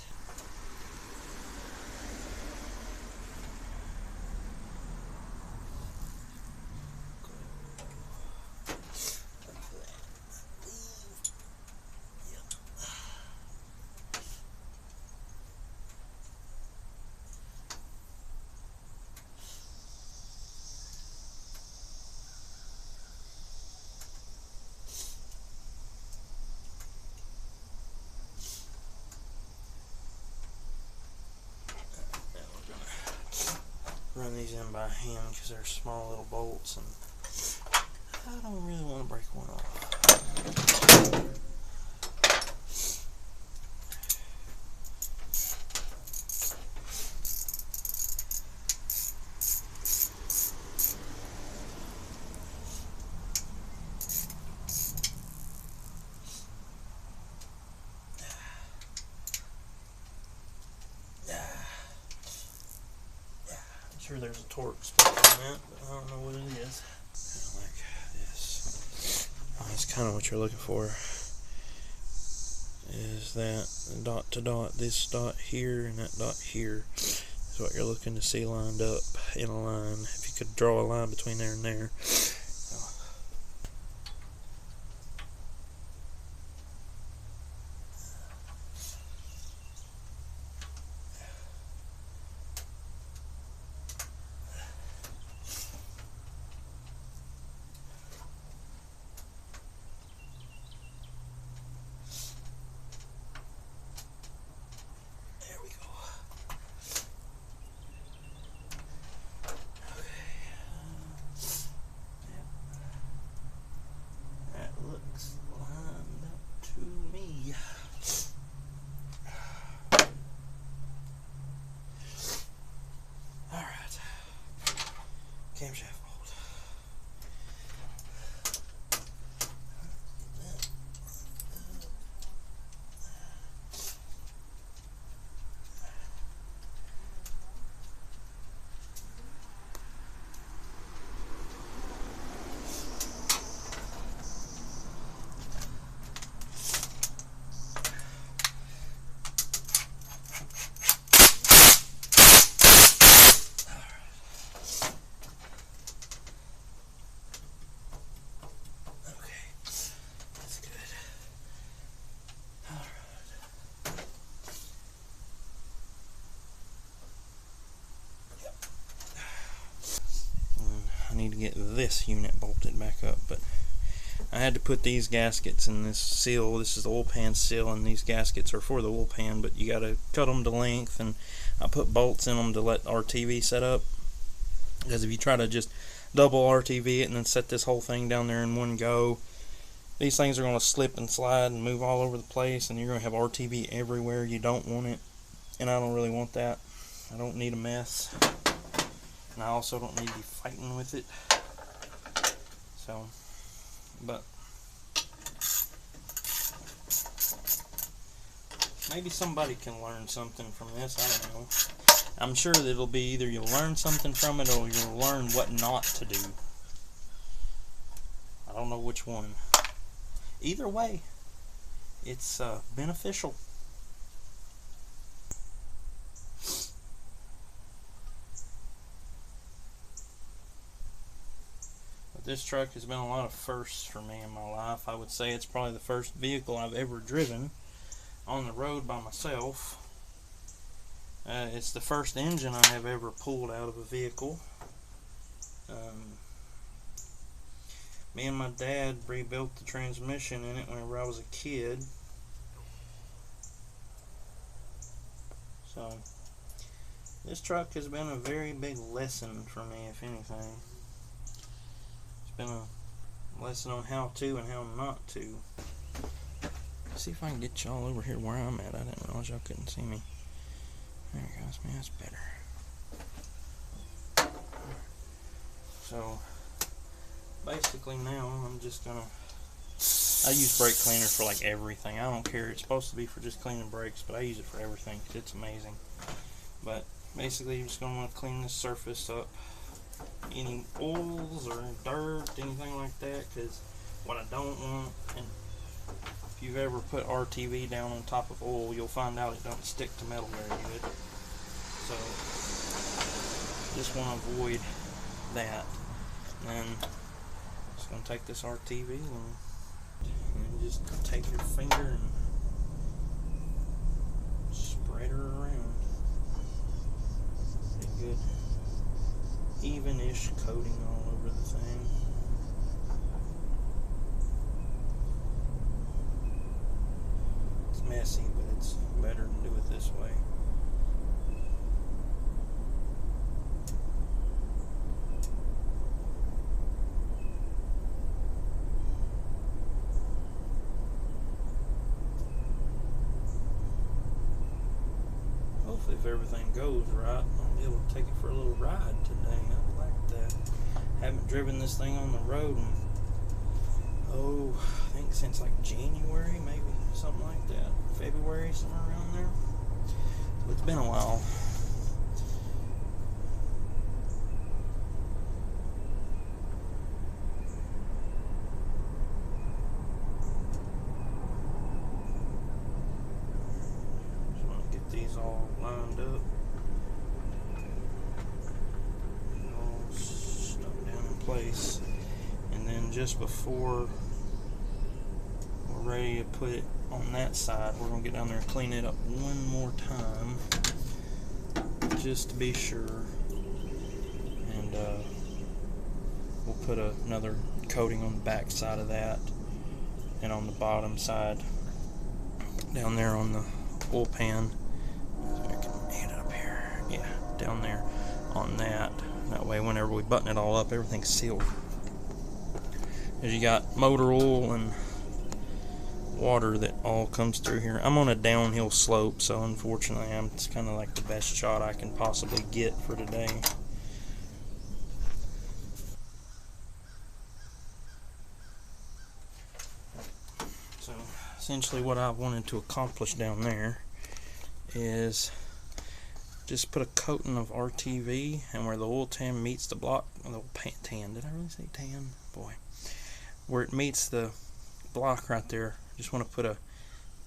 Run these in by hand because they're small little bolts, and I don't really want to break one off. Sure, there's a torque spot on that, but I don't know what it is. Like this. That's kind of what you're looking for. Is that dot to dot, this dot here and that dot here is what you're looking to see lined up in a line. If you could draw a line between there and there. Camshaft bolt. Need to get this unit bolted back up, but I had to put these gaskets in this seal. This is the oil pan seal, and these gaskets are for the oil pan, but you got to cut them to length, and I put bolts in them to let RTV set up, because if you try to just double RTV it and then set this whole thing down there in one go, these things are going to slip and slide and move all over the place, and you're going to have RTV everywhere. You don't want it, and I don't really want that. I don't need a mess. And I also don't need to be fighting with it. So, but maybe somebody can learn something from this. I don't know. I'm sure that it'll be either you'll learn something from it or you'll learn what not to do. I don't know which one. Either way, it's beneficial. This truck has been a lot of firsts for me in my life. I would say it's probably the first vehicle I've ever driven on the road by myself. It's the first engine I have ever pulled out of a vehicle. Me and my dad rebuilt the transmission in it whenever I was a kid. So this truck has been a very big lesson for me, if anything. Been a lesson on how to and how not to. Let's see if I can get y'all over here where I'm at. I didn't realize y'all couldn't see me. There you go. Man, that's better. So basically now I'm just gonna, I use brake cleaner for like everything. I don't care. It's supposed to be for just cleaning brakes, but I use it for everything because it's amazing. But basically you're just gonna want to clean this surface up. Any oils or dirt, anything like that, because what I don't want, and if you've ever put RTV down on top of oil, you'll find out it don't stick to metal very good. So just want to avoid that. And just going to take this RTV and just take your finger and spread her around. Get a good even-ish coating all over the thing. It's messy, but it's better to do it this way. Hopefully, if everything goes right, I'll be able to take it for a little ride today. I like that. Haven't driven this thing on the road in, I think since like January, maybe, something like that. February, somewhere around there. So it's been a while. Just want to get these all lined up. All stuck down in place. And then just before we're ready to put it on that side, we're going to get down there and clean it up one more time just to be sure, and we'll put another coating on the back side of that and on the bottom side down there on the oil pan. So I can hand it up here, yeah, down there on that way whenever we button it all up, everything's sealed. As you got motor oil and water that all comes through here. I'm on a downhill slope, so unfortunately it's kind of like the best shot I can possibly get for today. So essentially what I wanted to accomplish down there is just put a coating of RTV, and where the oil tan meets the block, the oil tan, did I really say tan? Boy. Where it meets the block right there, just want to put a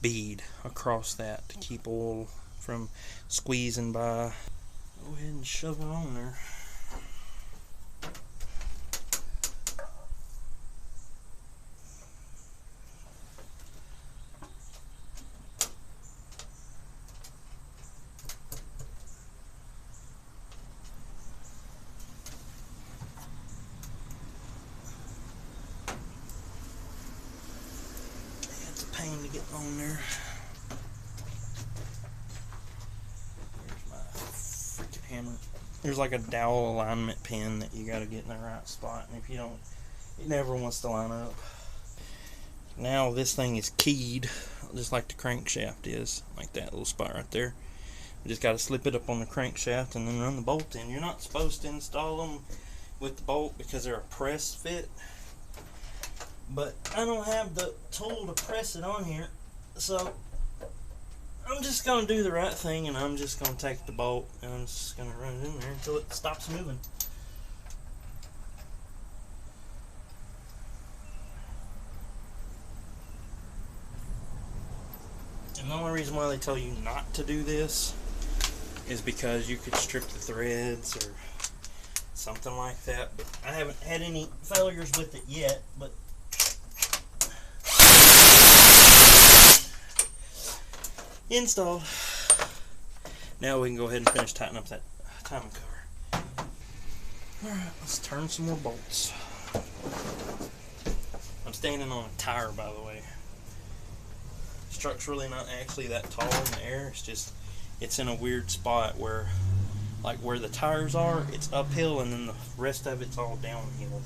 bead across that to keep oil from squeezing by. Go ahead and shove her on there. Pain to get on there. There's my freaking hammer. There's like a dowel alignment pin that you got to get in the right spot, and if you don't, it never wants to line up. Now this thing is keyed just like the crankshaft is, like that little spot right there. You just got to slip it up on the crankshaft and then run the bolt in. You're not supposed to install them with the bolt because they're a press fit. But I don't have the tool to press it on here, so I'm just going to do the right thing, and I'm just going to take the bolt and I'm just going to run it in there until it stops moving. And the only reason why they tell you not to do this is because you could strip the threads or something like that. But I haven't had any failures with it yet, but installed. Now we can go ahead and finish tightening up that timing cover. Alright, let's turn some more bolts. I'm standing on a tire, by the way. Structurally not actually that tall in the air, it's just, it's in a weird spot where, like where the tires are, it's uphill and then the rest of it's all downhill.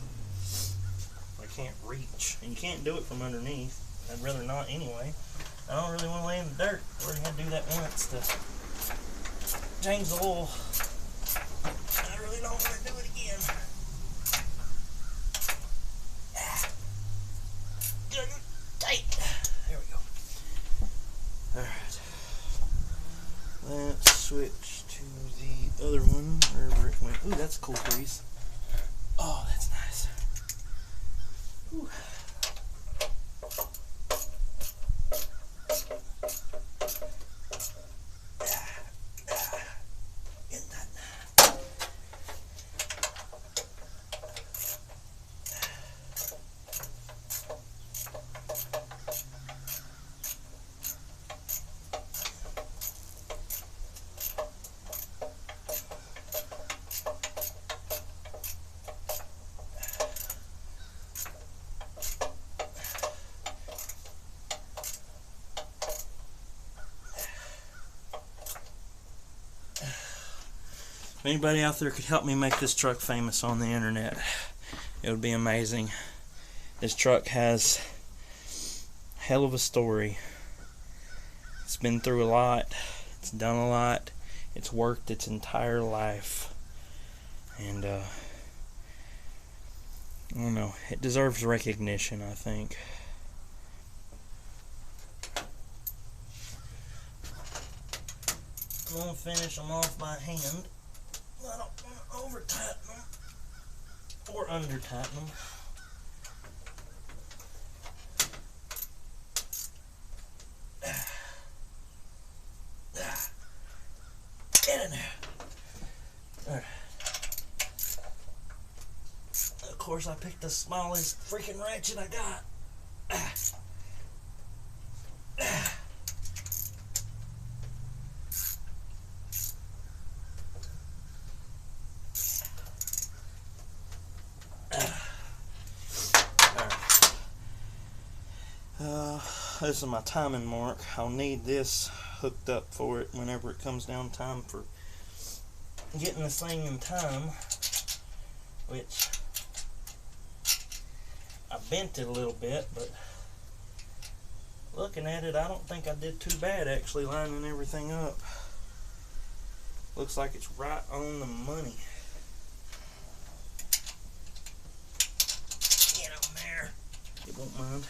I can't reach, and you can't do it from underneath. I'd rather not anyway. I don't really want to lay in the dirt. I already had to do that once to change the oil. I really don't want to do it again. Good and tight. There we go. Alright. Let's switch to the other one, wherever it went. Ooh, that's a cool breeze. Oh, that's nice. Ooh. If anybody out there could help me make this truck famous on the internet, it would be amazing. This truck has a hell of a story. It's been through a lot. It's done a lot. It's worked its entire life. And I don't know, it deserves recognition, I think. I'm going to finish them off by hand. I don't want to over tighten them or under tighten them. Get in there. There. Of course, I picked the smallest freaking ratchet I got. This is my timing mark. I'll need this hooked up for it whenever it comes down time for getting this thing in time, which I bent it a little bit, but looking at it, I don't think I did too bad actually lining everything up. Looks like it's right on the money. Get on there. It won't mind.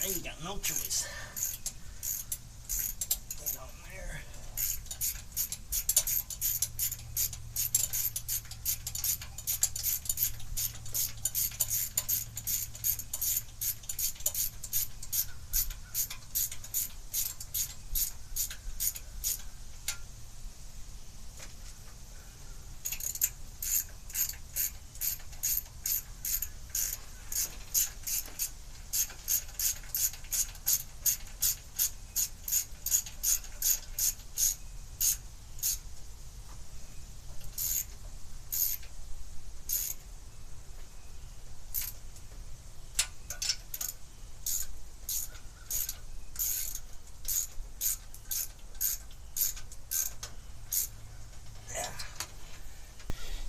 You got no choice. Get on there.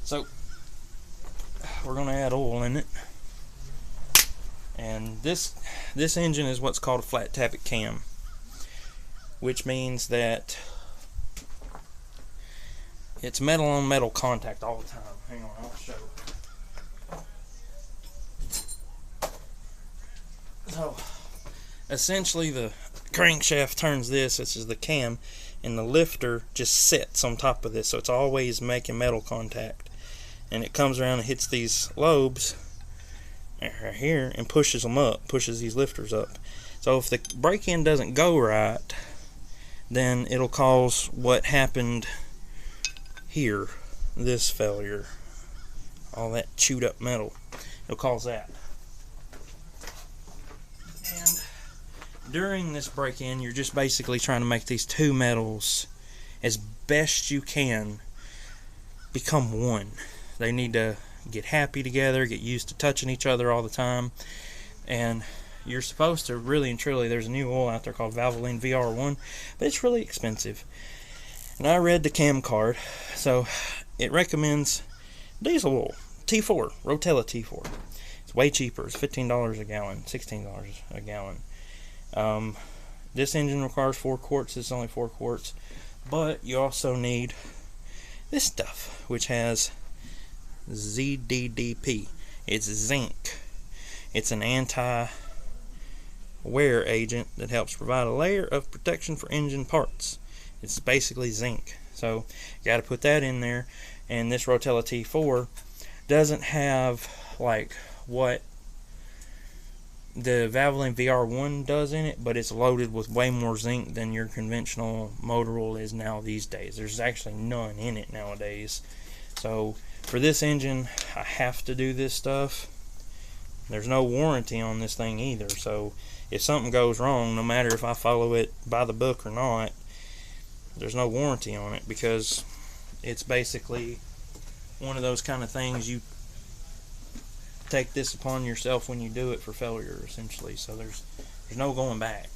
So we're going to add oil in it, and this engine is what's called a flat tappet cam, which means that it's metal on metal contact all the time. Hang on, I'll show. So essentially the crankshaft turns this is the cam, and the lifter just sits on top of this, so it's always making metal contact. And it comes around and hits these lobes right here and pushes them up, pushes these lifters up. So if the break-in doesn't go right, then it'll cause what happened here, this failure, all that chewed up metal. It'll cause that. And during this break-in, you're just basically trying to make these two metals, as best you can, become one. They need to get happy together, get used to touching each other all the time. And you're supposed to, really and truly, there's a new oil out there called Valvoline VR1, but it's really expensive. And I read the cam card, so it recommends diesel oil, T4, Rotella T4. It's way cheaper. It's $15 a gallon, $16 a gallon. This engine requires 4 quarts. It's only 4 quarts. But you also need this stuff, which has ZDDP. It's zinc. It's an anti-wear agent that helps provide a layer of protection for engine parts. It's basically zinc. So you got to put that in there. And this Rotella T4 doesn't have like what the Valvoline VR1 does in it, but it's loaded with way more zinc than your conventional motor oil is now these days. There's actually none in it nowadays. So for this engine, I have to do this stuff. There's no warranty on this thing either, so if something goes wrong, no matter if I follow it by the book or not, there's no warranty on it, because it's basically one of those kind of things you take this upon yourself when you do it for failure, essentially. So there's no going back.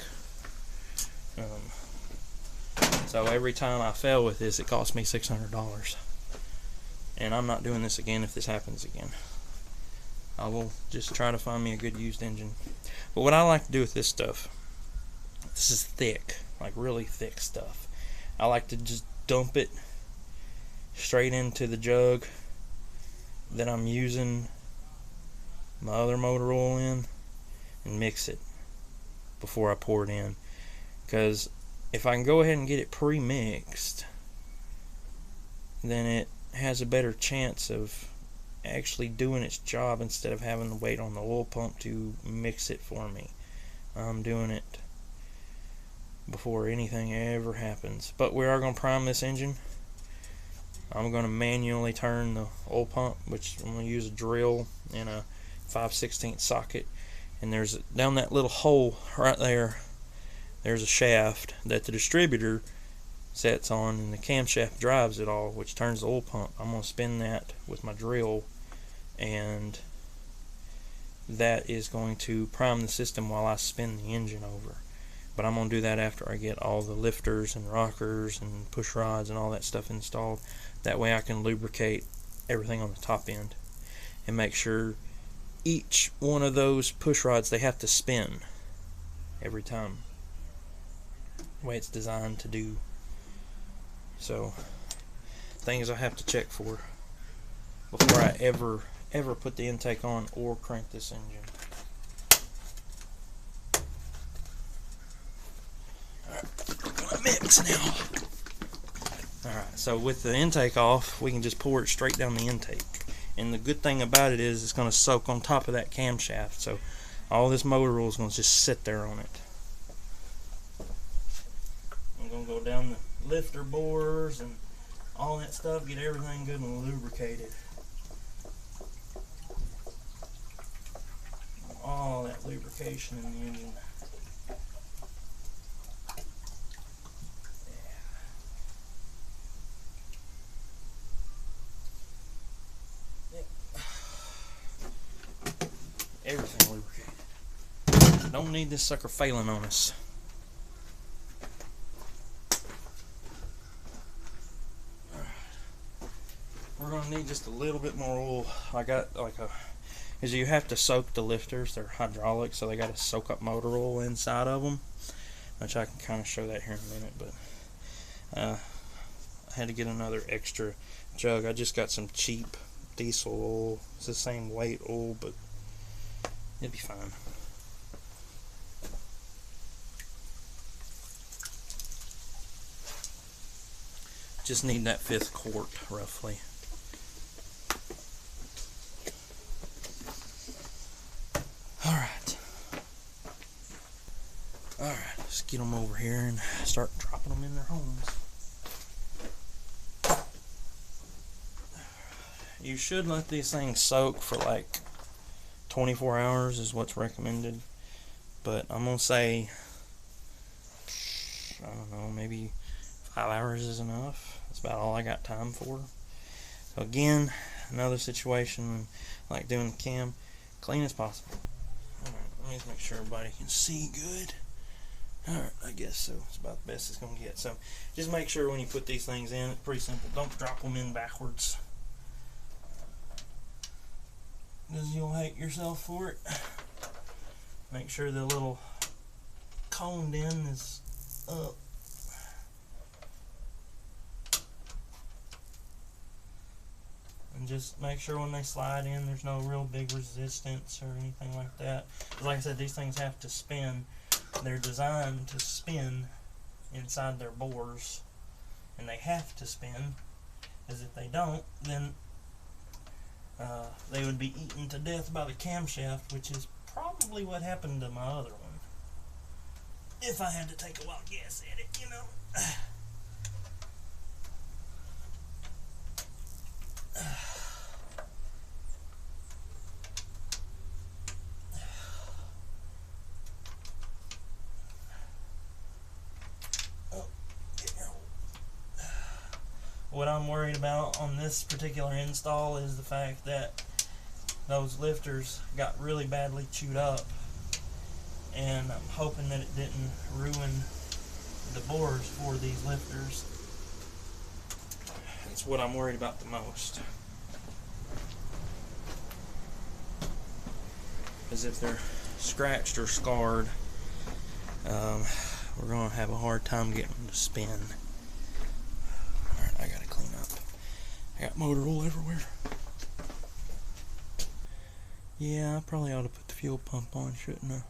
So every time I fail with this, it costs me $600, and I'm not doing this again if this happens again. I will just try to find me a good used engine. But what I like to do with this stuff, this is thick, like really thick stuff. I like to just dump it straight into the jug that I'm using my other motor oil in, and mix it before I pour it in. Because if I can go ahead and get it pre-mixed, then it has a better chance of actually doing its job instead of having to wait on the oil pump to mix it for me. I'm doing it before anything ever happens. But we are going to prime this engine. I'm going to manually turn the oil pump, which I'm going to use a drill and a 5/16 socket. And there's, down that little hole right there, there's a shaft that the distributor sets on, and the camshaft drives it all, which turns the oil pump. I'm going to spin that with my drill, and that is going to prime the system while I spin the engine over. But I'm going to do that after I get all the lifters and rockers and push rods and all that stuff installed. That way I can lubricate everything on the top end and make sure each one of those push rods, they have to spin every time, the way it's designed to do. So things I have to check for before I ever put the intake on or crank this engine. Alright, we're gonna mix now. Alright, so with the intake off, we can just pour it straight down the intake. And the good thing about it is it's going to soak on top of that camshaft, so all this motor oil is going to just sit there on it. I'm going to go down the lifter bores and all that stuff, get everything good and lubricated. All that lubrication in the engine. Everything lubricated. Don't need this sucker failing on us. We're gonna need just a little bit more oil. I got because you have to soak the lifters. They're hydraulic, so they got to soak up motor oil inside of them, which I can kind of show that here in a minute. But I had to get another extra jug. I just got some cheap diesel oil. It's the same weight oil, but it'll be fine. Just need that 1/5 quart roughly. Alright, let's get them over here and start dropping them in their homes. You should let these things soak for like 24 hours is what's recommended, but I'm gonna say, I don't know, maybe 5 hours is enough. That's about all I got time for. So again, another situation like doing the cam, clean as possible. Alright, let me just make sure everybody can see good. Alright, I guess so. It's about the best it's gonna get. So just make sure when you put these things in, it's pretty simple. Don't drop them in backwards, because you'll hate yourself for it. Make sure the little coned end is up. And just make sure when they slide in, there's no real big resistance or anything like that. Like I said, these things have to spin. They're designed to spin inside their bores, and they have to spin, because if they don't, then they would be eaten to death by the camshaft, which is probably what happened to my other one. If I had to take a wild guess at it, you know. Oh, get your what I'm worried about on this particular install is the fact that those lifters got really badly chewed up, and I'm hoping that it didn't ruin the bores for these lifters. That's what I'm worried about the most. Because if they're scratched or scarred, we're going to have a hard time getting them to spin. Alright, I gotta clean up. I got motor oil everywhere. Yeah, I probably ought to put the fuel pump on, shouldn't I?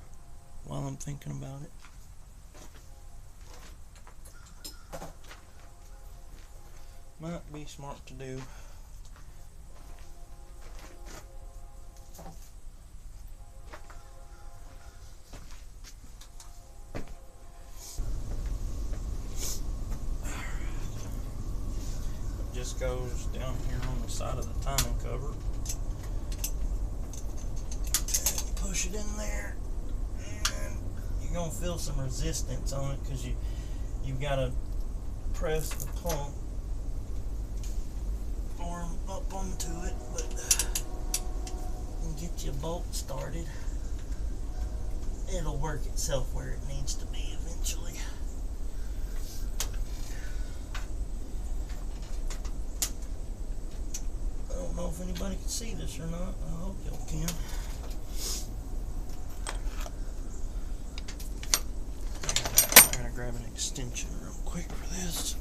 While I'm thinking about it. Might be smart to do. It just goes down here on the side of the timing cover. And you push it in there, and you're gonna feel some resistance on it because you've got to press the pump arm up onto it, but and get your bolt started. It'll work itself where it needs to be eventually. I don't know if anybody can see this or not. I hope y'all can. I'm gonna grab an extension real quick for this.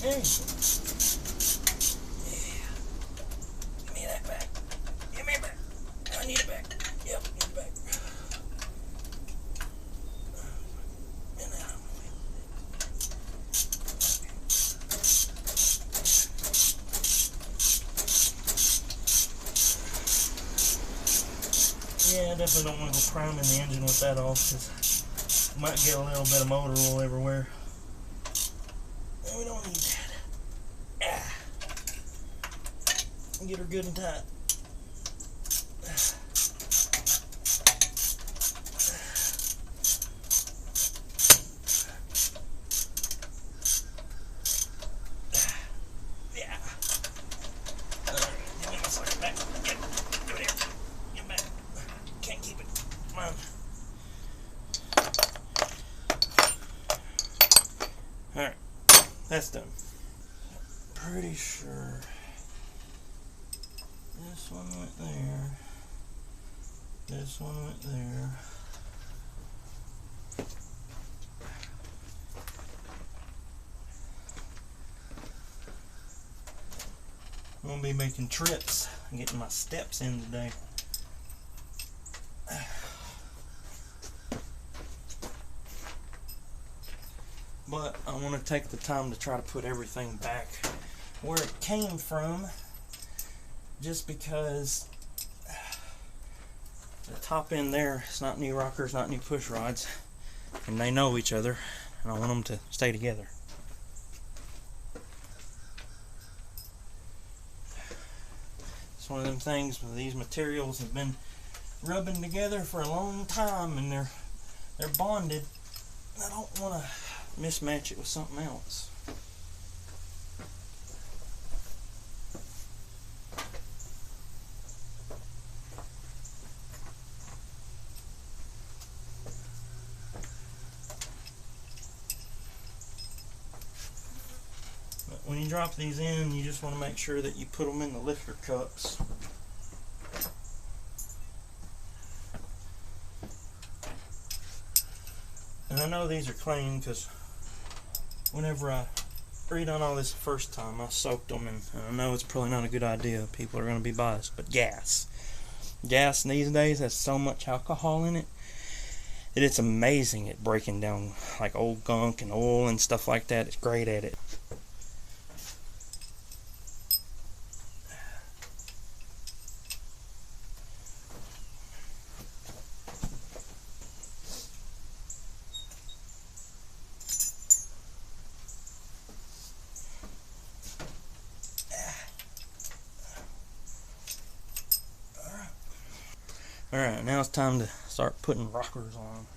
Hey. Yeah. Give me that back. Give me it back. I need it back. Yep, need it back. And then yeah, I definitely don't want to go priming the engine with that off, because I might get a little bit of motor oil everywhere. And we don't need that. Get her good and tight. Yeah. Give me my sucker back. Give it here. Give it back. Can't keep it. Come on. Alright. That's done. Pretty sure this one went there. This one went there. I'm gonna be making trips and getting my steps in today. But I want to take the time to try to put everything back where it came from, just because the top end there is not new rockers, not new push rods, and they know each other, and I want them to stay together. It's one of them things where these materials have been rubbing together for a long time, and they're bonded. I don't want to mismatch it with something else. But when you drop these in, you just want to make sure that you put them in the lifter cups. And I know these are clean because whenever I redone all this the first time, I soaked them, and I know it's probably not a good idea. People are going to be biased, but gas. gas these days has so much alcohol in it that it's amazing at breaking down like old gunk and oil and stuff like that. It's great at it. Alright, now it's time to start putting rockers on.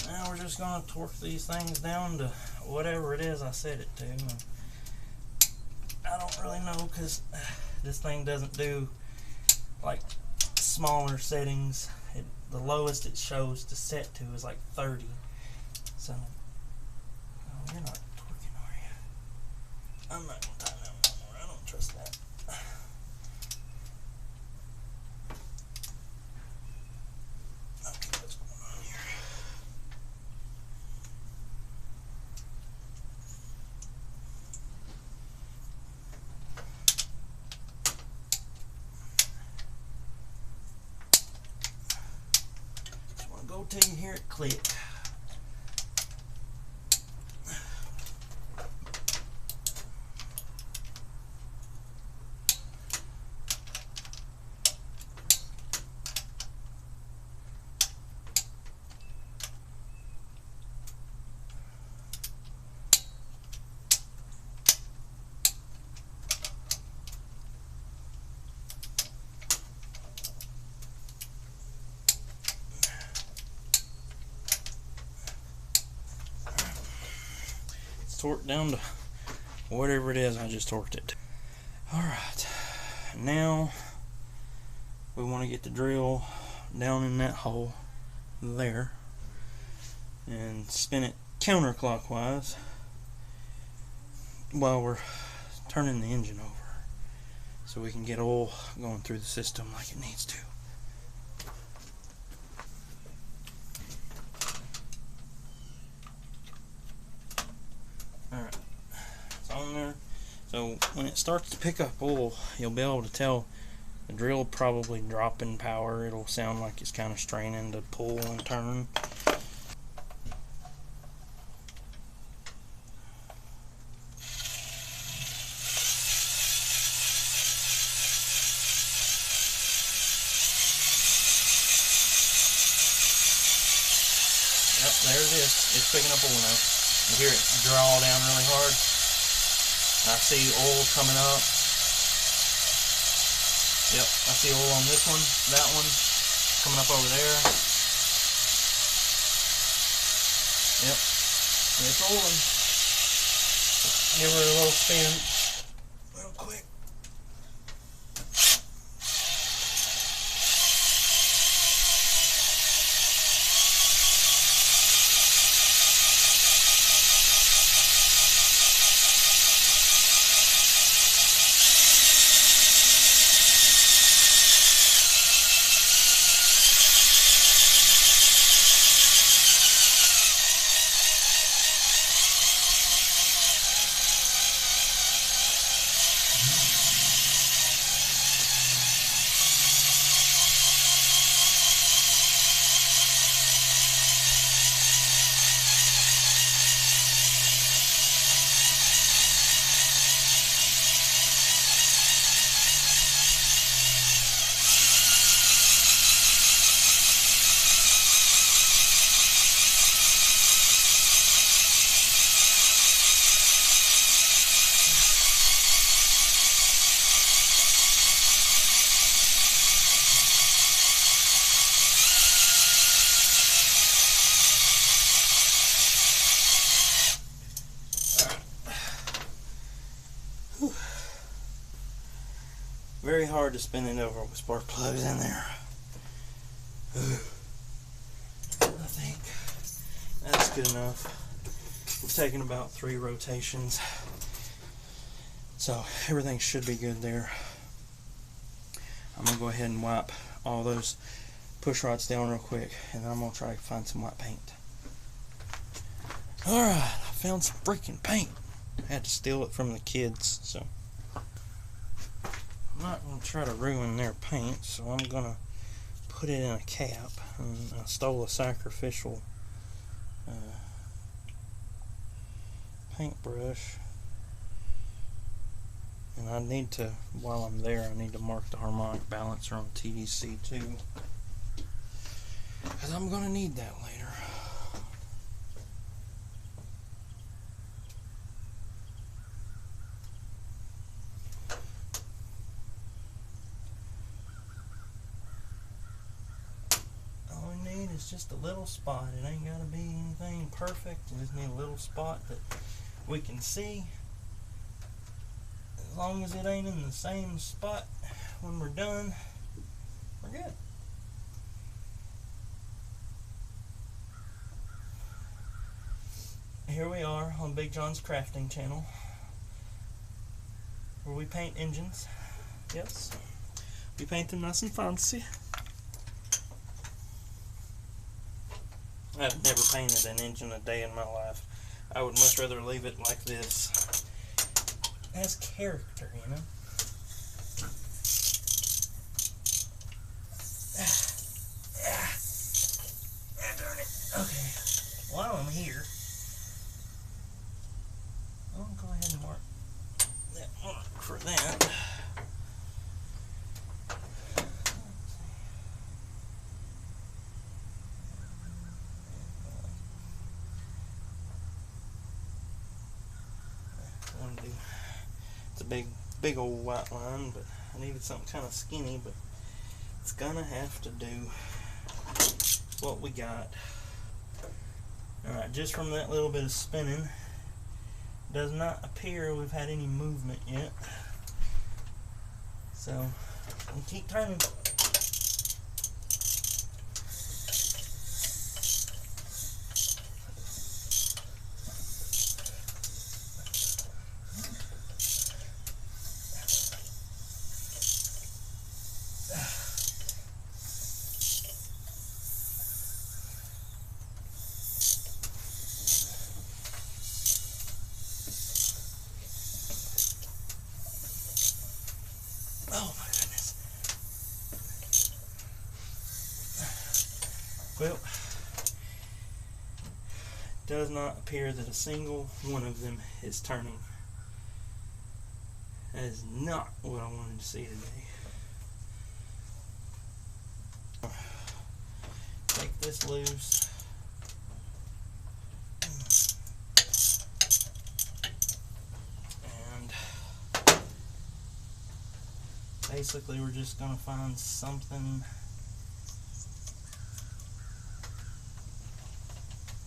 Now we're just going to torque these things down to whatever it is I set it to. And I don't really know because this thing doesn't do like smaller settings. The lowest it shows to set to is like 30. So, oh, you're not torquing, are you? I'm not going to tie that one more. I don't trust that. Go till you hear it click. Torqued down to whatever it is I just torqued it to. Alright, now we want to get the drill down in that hole there and spin it counterclockwise while we're turning the engine over so we can get oil going through the system like it needs to. Alright, it's on there. So when it starts to pick up oil, you'll be able to tell the drill probably dropping power. It'll sound like it's kind of straining to pull and turn. Yep, there it is. It's picking up oil now. You hear it draw down really hard. I see oil coming up. Yep, I see oil on this one, that one, coming up over there. Yep, it's oiling. Give her a little spin real quick. very hard to spin it over with spark plugs in there. I think that's good enough. We've taken about 3 rotations, so everything should be good there. I'm going to go ahead and wipe all those push rods down real quick, and then I'm going to try to find some white paint. Alright, I found some freaking paint. I had to steal it from the kids, so I'm not going to try to ruin their paint, so I'm going to put it in a cap. And I stole a sacrificial paintbrush, and I need to, while I'm there, I need to mark the harmonic balancer on TDC too, because I'm going to need that later. It's just a little spot. It ain't got to be anything perfect. We just need a little spot that we can see. As long as it ain't in the same spot when we're done, we're good. Here we are on Big John's crafting channel, where we paint engines. Yes, we paint them nice and fancy. I've never painted an engine a day in my life. I would much rather leave it like this. It has character, you know? Darn it. Okay. While I'm here, I'll go ahead and mark that mark for that. It's a big old white line, but I needed something kind of skinny, but it's gonna have to do what we got. Alright, just from that little bit of spinning, does not appear we've had any movement yet, so we'll keep turning. Oh my goodness. Well, it does not appear that a single one of them is turning. That is not what I wanted to see today. Take this loose. Basically, we're just going to find something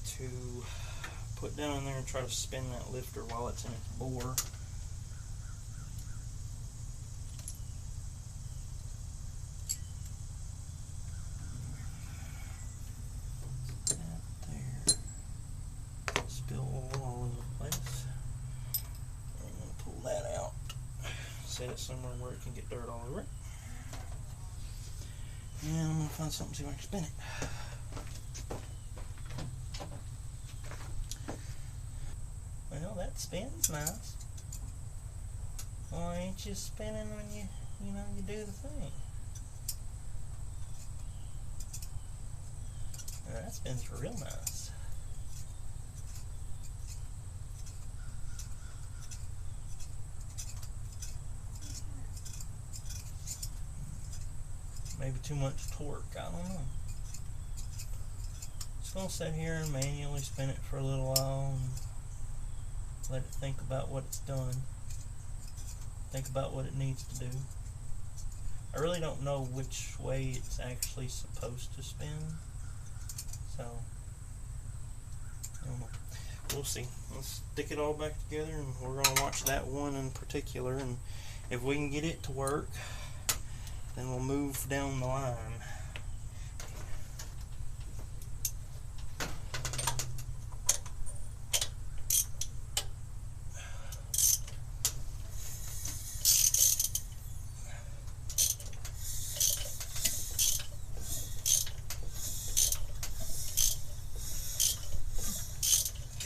to put down in there and try to spin that lifter while it's in its bore. That there. Spill all over the place. And I'm going to pull that out. Set it somewhere where it can get dirt all over it. And I'm going to find something so I can spin it. Well, that spins nice. Why ain't you spinning when you do the thing? Now, that spins real nice. Maybe too much torque, I don't know. Just gonna sit here and manually spin it for a little while and let it think about what it's done. Think about what it needs to do. I really don't know which way it's actually supposed to spin, so I don't know. We'll see. Let's stick it all back together, and we're gonna watch that one in particular, and if we can get it to work, Then we'll move down the line.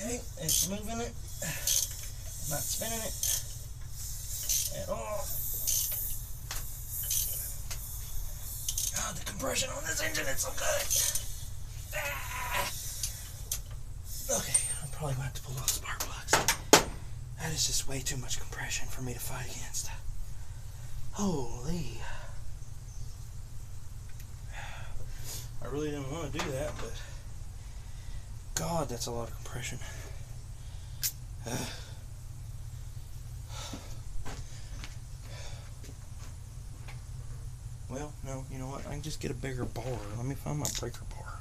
Okay, it's moving it, not spinning it at all. God, the compression on this engine is so good. Okay, I'm probably going to have to pull off spark plugs. That is just way too much compression for me to fight against. Holy. I really didn't want to do that, but God, that's a lot of compression. Well, no, you know what? I can just get a bigger bar. Let me find my breaker bar.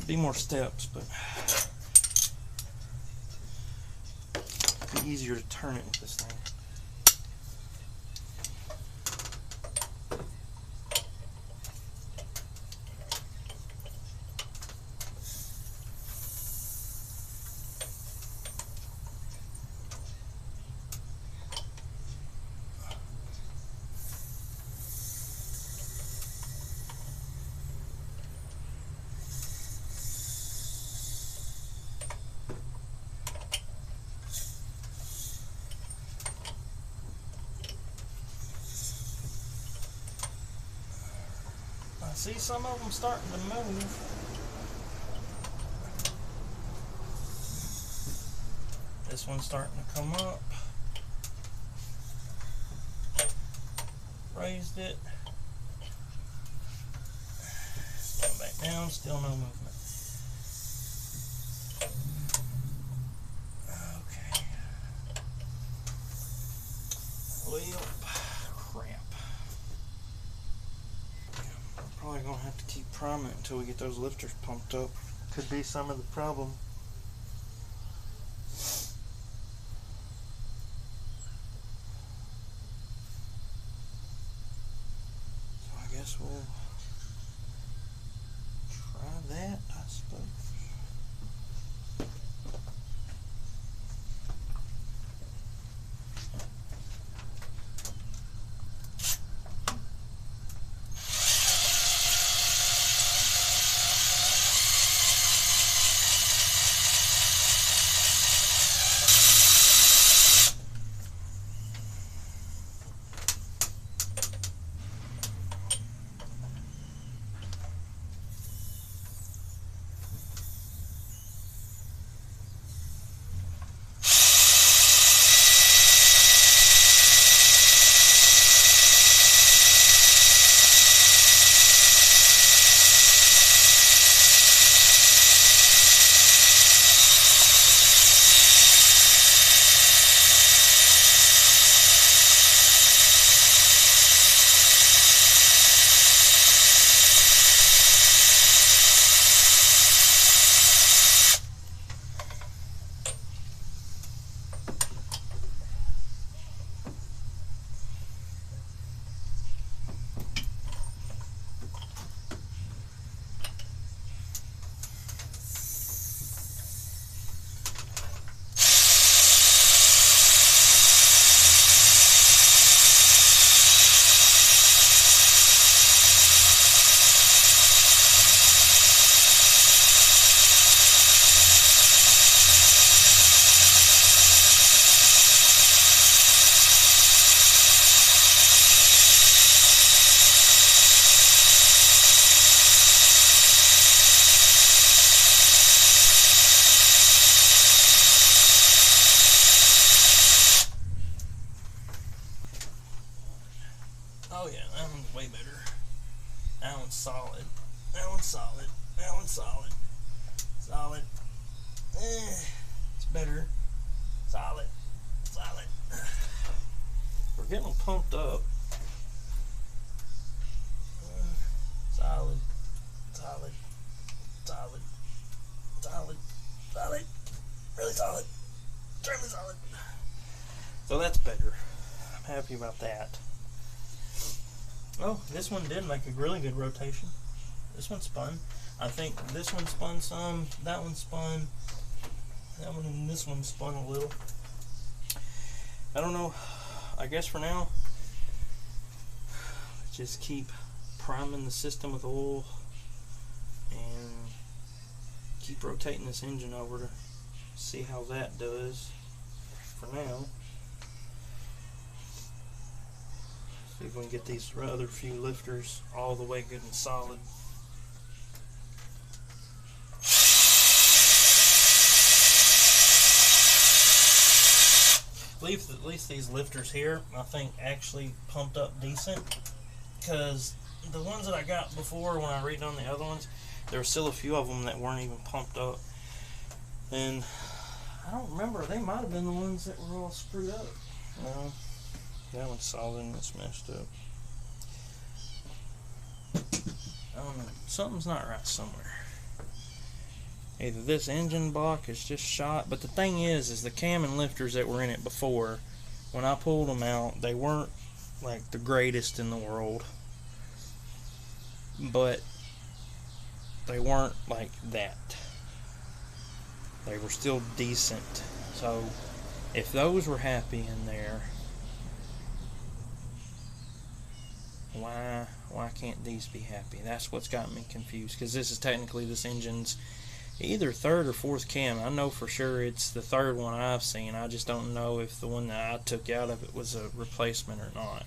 Be more steps, but it'd be easier to turn it with this thing. I see some of them starting to move. This one's starting to come up. Raised it. Going back down, still no movement. Okay. Well, crap. Probably gonna have to keep priming it until we get those lifters pumped up. Could be some of the problem. So I guess we'll try that, I suppose. Oh yeah, that one's way better. That one's solid. That one's solid. That one's solid. Solid. It's better. Solid. Solid. We're getting them pumped up. Solid. Solid. Solid. Solid. solid. Extremely solid. So that's better. I'm happy about that. Oh, this one did make a really good rotation. This one spun. I think this one spun some, that one spun, that one and this one spun a little. I don't know. I guess for now, just keep priming the system with oil and keep rotating this engine over to see how that does for now. See if we can get these other few lifters all the way good and solid. At least these lifters here, I think, actually pumped up decent, because the ones that I got before, when I redone the other ones, there were still a few of them that weren't even pumped up. And I don't remember, they might have been the ones that were all screwed up. No, that one's solid and it's messed up. I don't know, something's not right somewhere. Either this engine block is just shot, but the thing is the cam and lifters that were in it before, when I pulled them out, they weren't like the greatest in the world, but they weren't like that. They were still decent. So if those were happy in there, why can't these be happy? That's what's got me confused, because this is technically this engine's either third or fourth cam. I know for sure it's the third one I've seen. I just don't know if the one that I took out of it was a replacement or not.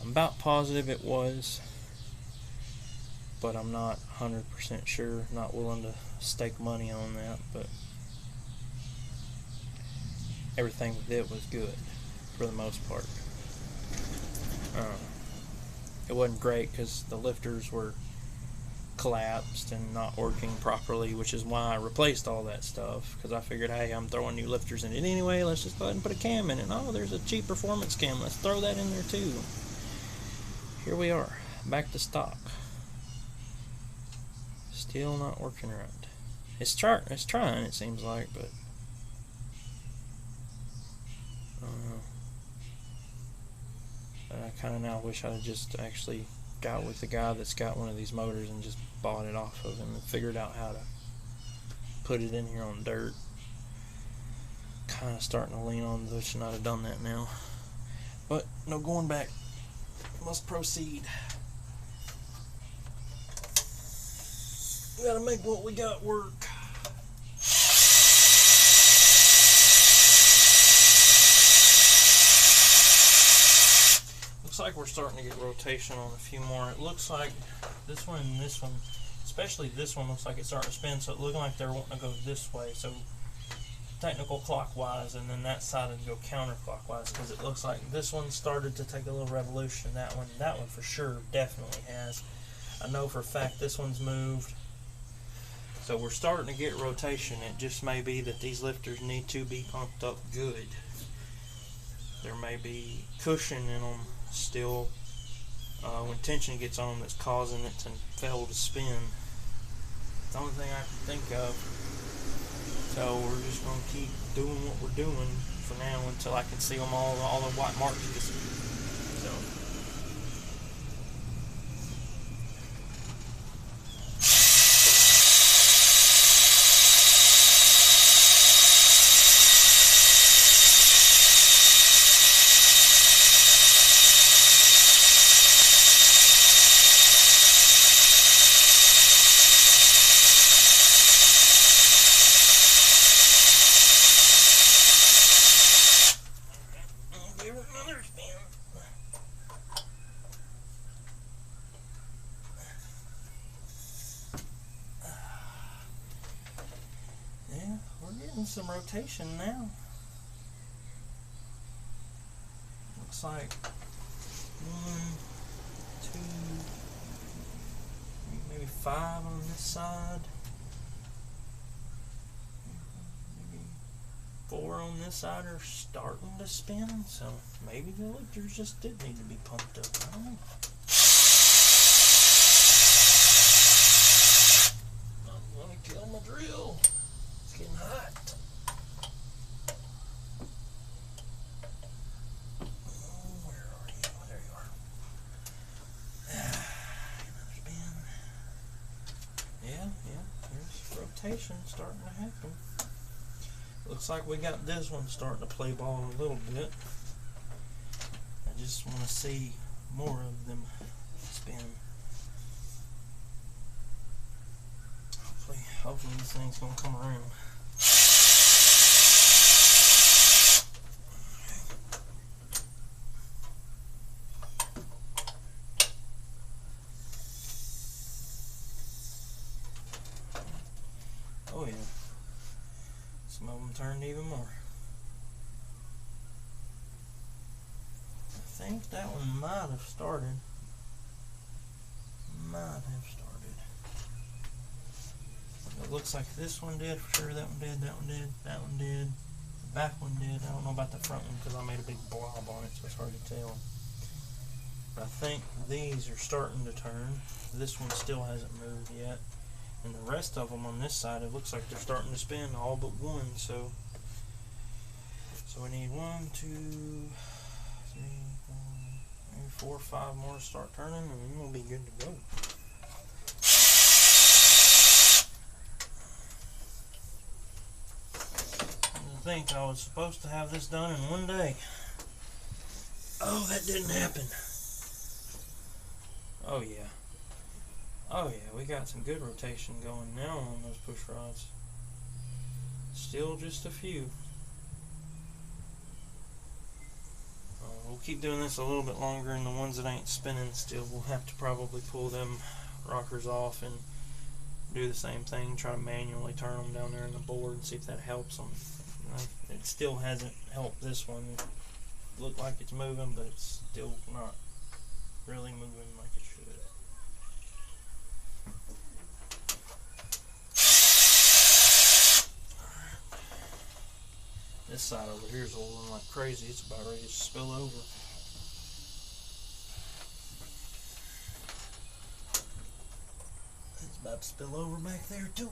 I'm about positive it was, but I'm not 100% sure. Not willing to stake money on that, but everything with it was good for the most part. It wasn't great because the lifters were collapsed and not working properly, which is why I replaced all that stuff, because I figured, hey, I'm throwing new lifters in it anyway, let's just go ahead and put a cam in it. Oh, there's a cheap performance cam, let's throw that in there too. Here we are, back to stock. Still not working right. It's trying, it seems like, but I don't know. But I kind of now wish I had just actually got with the guy that's got one of these motors and just bought it off of him and figured out how to put it in here on dirt. Kind of starting to lean on this, and I'd have done that now, but no going back. Must proceed. We gotta make what we got work. Looks like we're starting to get rotation on a few more. It looks like this one and this one, especially this one, looks like it's starting to spin, so it looks like they're wanting to go this way, so technical clockwise, and then that side would go counterclockwise, because it looks like this one started to take a little revolution. That one for sure definitely has. I know for a fact this one's moved. So we're starting to get rotation. It just may be that these lifters need to be pumped up good. There may be cushion in them still when tension gets on that's causing it to fail to spin. It's the only thing I can think of. So we're just going to keep doing what we're doing for now until I can see them all the white marks disappear. So. Some rotation now. Looks like 1, 2, maybe 5 on this side, maybe 4 on this side are starting to spin, so maybe the lifters just did need to be pumped up. I don't know. I'm gonna kill my drill. It's getting hot. rotation starting to happen. Looks like we got this one starting to play ball a little bit. I just want to see more of them spin. Hopefully this thing's gonna come around. Oh yeah. Some of them turned even more. I think that one might have started. It looks like this one did for sure. That one did. That one did. That one did. The back one did. I don't know about the front one because I made a big blob on it, so it's hard to tell. But I think these are starting to turn. This one still hasn't moved yet. And the rest of them on this side, it looks like they're starting to spin, all but one. So we need 1, 2, 3, 4, maybe 4 or 5 more to start turning, and we'll be good to go. I think I was supposed to have this done in one day. Oh, that didn't happen. Oh yeah. Oh yeah, we got some good rotation going now on those push rods. Still just a few. We'll keep doing this a little bit longer, and the ones that ain't spinning still, we'll have to probably pull them rockers off and do the same thing, try to manually turn them down there in the board and see if that helps them. It still hasn't helped this one. It looked like it's moving, but it's still not really moving like it should. This side over here is rolling like crazy. It's about ready to spill over. It's about to spill over back there too.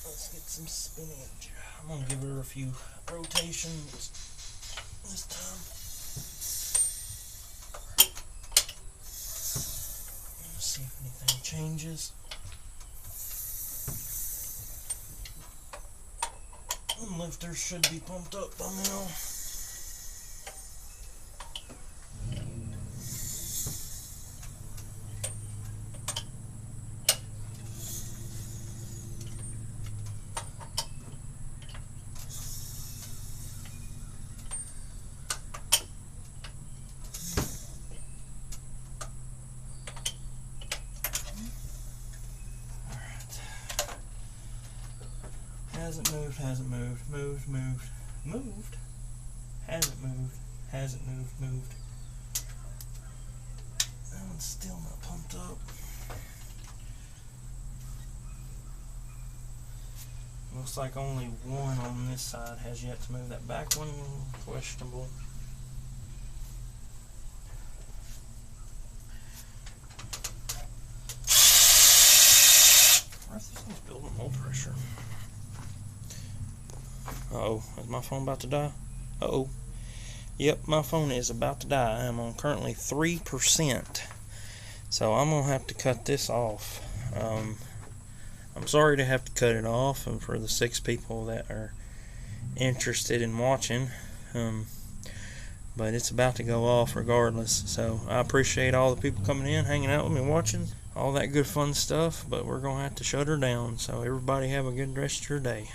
Let's get some spinach. I'm going to give her a few rotations this time. Let's see if anything changes. The lifter should be pumped up by now. Hasn't moved, hasn't moved, moved, hasn't moved, hasn't moved. That one's still not pumped up. Looks like only one on this side has yet to move. That back one, questionable. I wonder if this thing's building more pressure. Uh-oh, is my phone about to die? Uh-oh. Yep, my phone is about to die. I'm on currently 3%. So I'm going to have to cut this off. I'm sorry to have to cut it off, and for the 6 people that are interested in watching. But it's about to go off regardless. So I appreciate all the people coming in, hanging out with me, watching. All that good fun stuff. But we're going to have to shut her down. So everybody have a good rest of your day.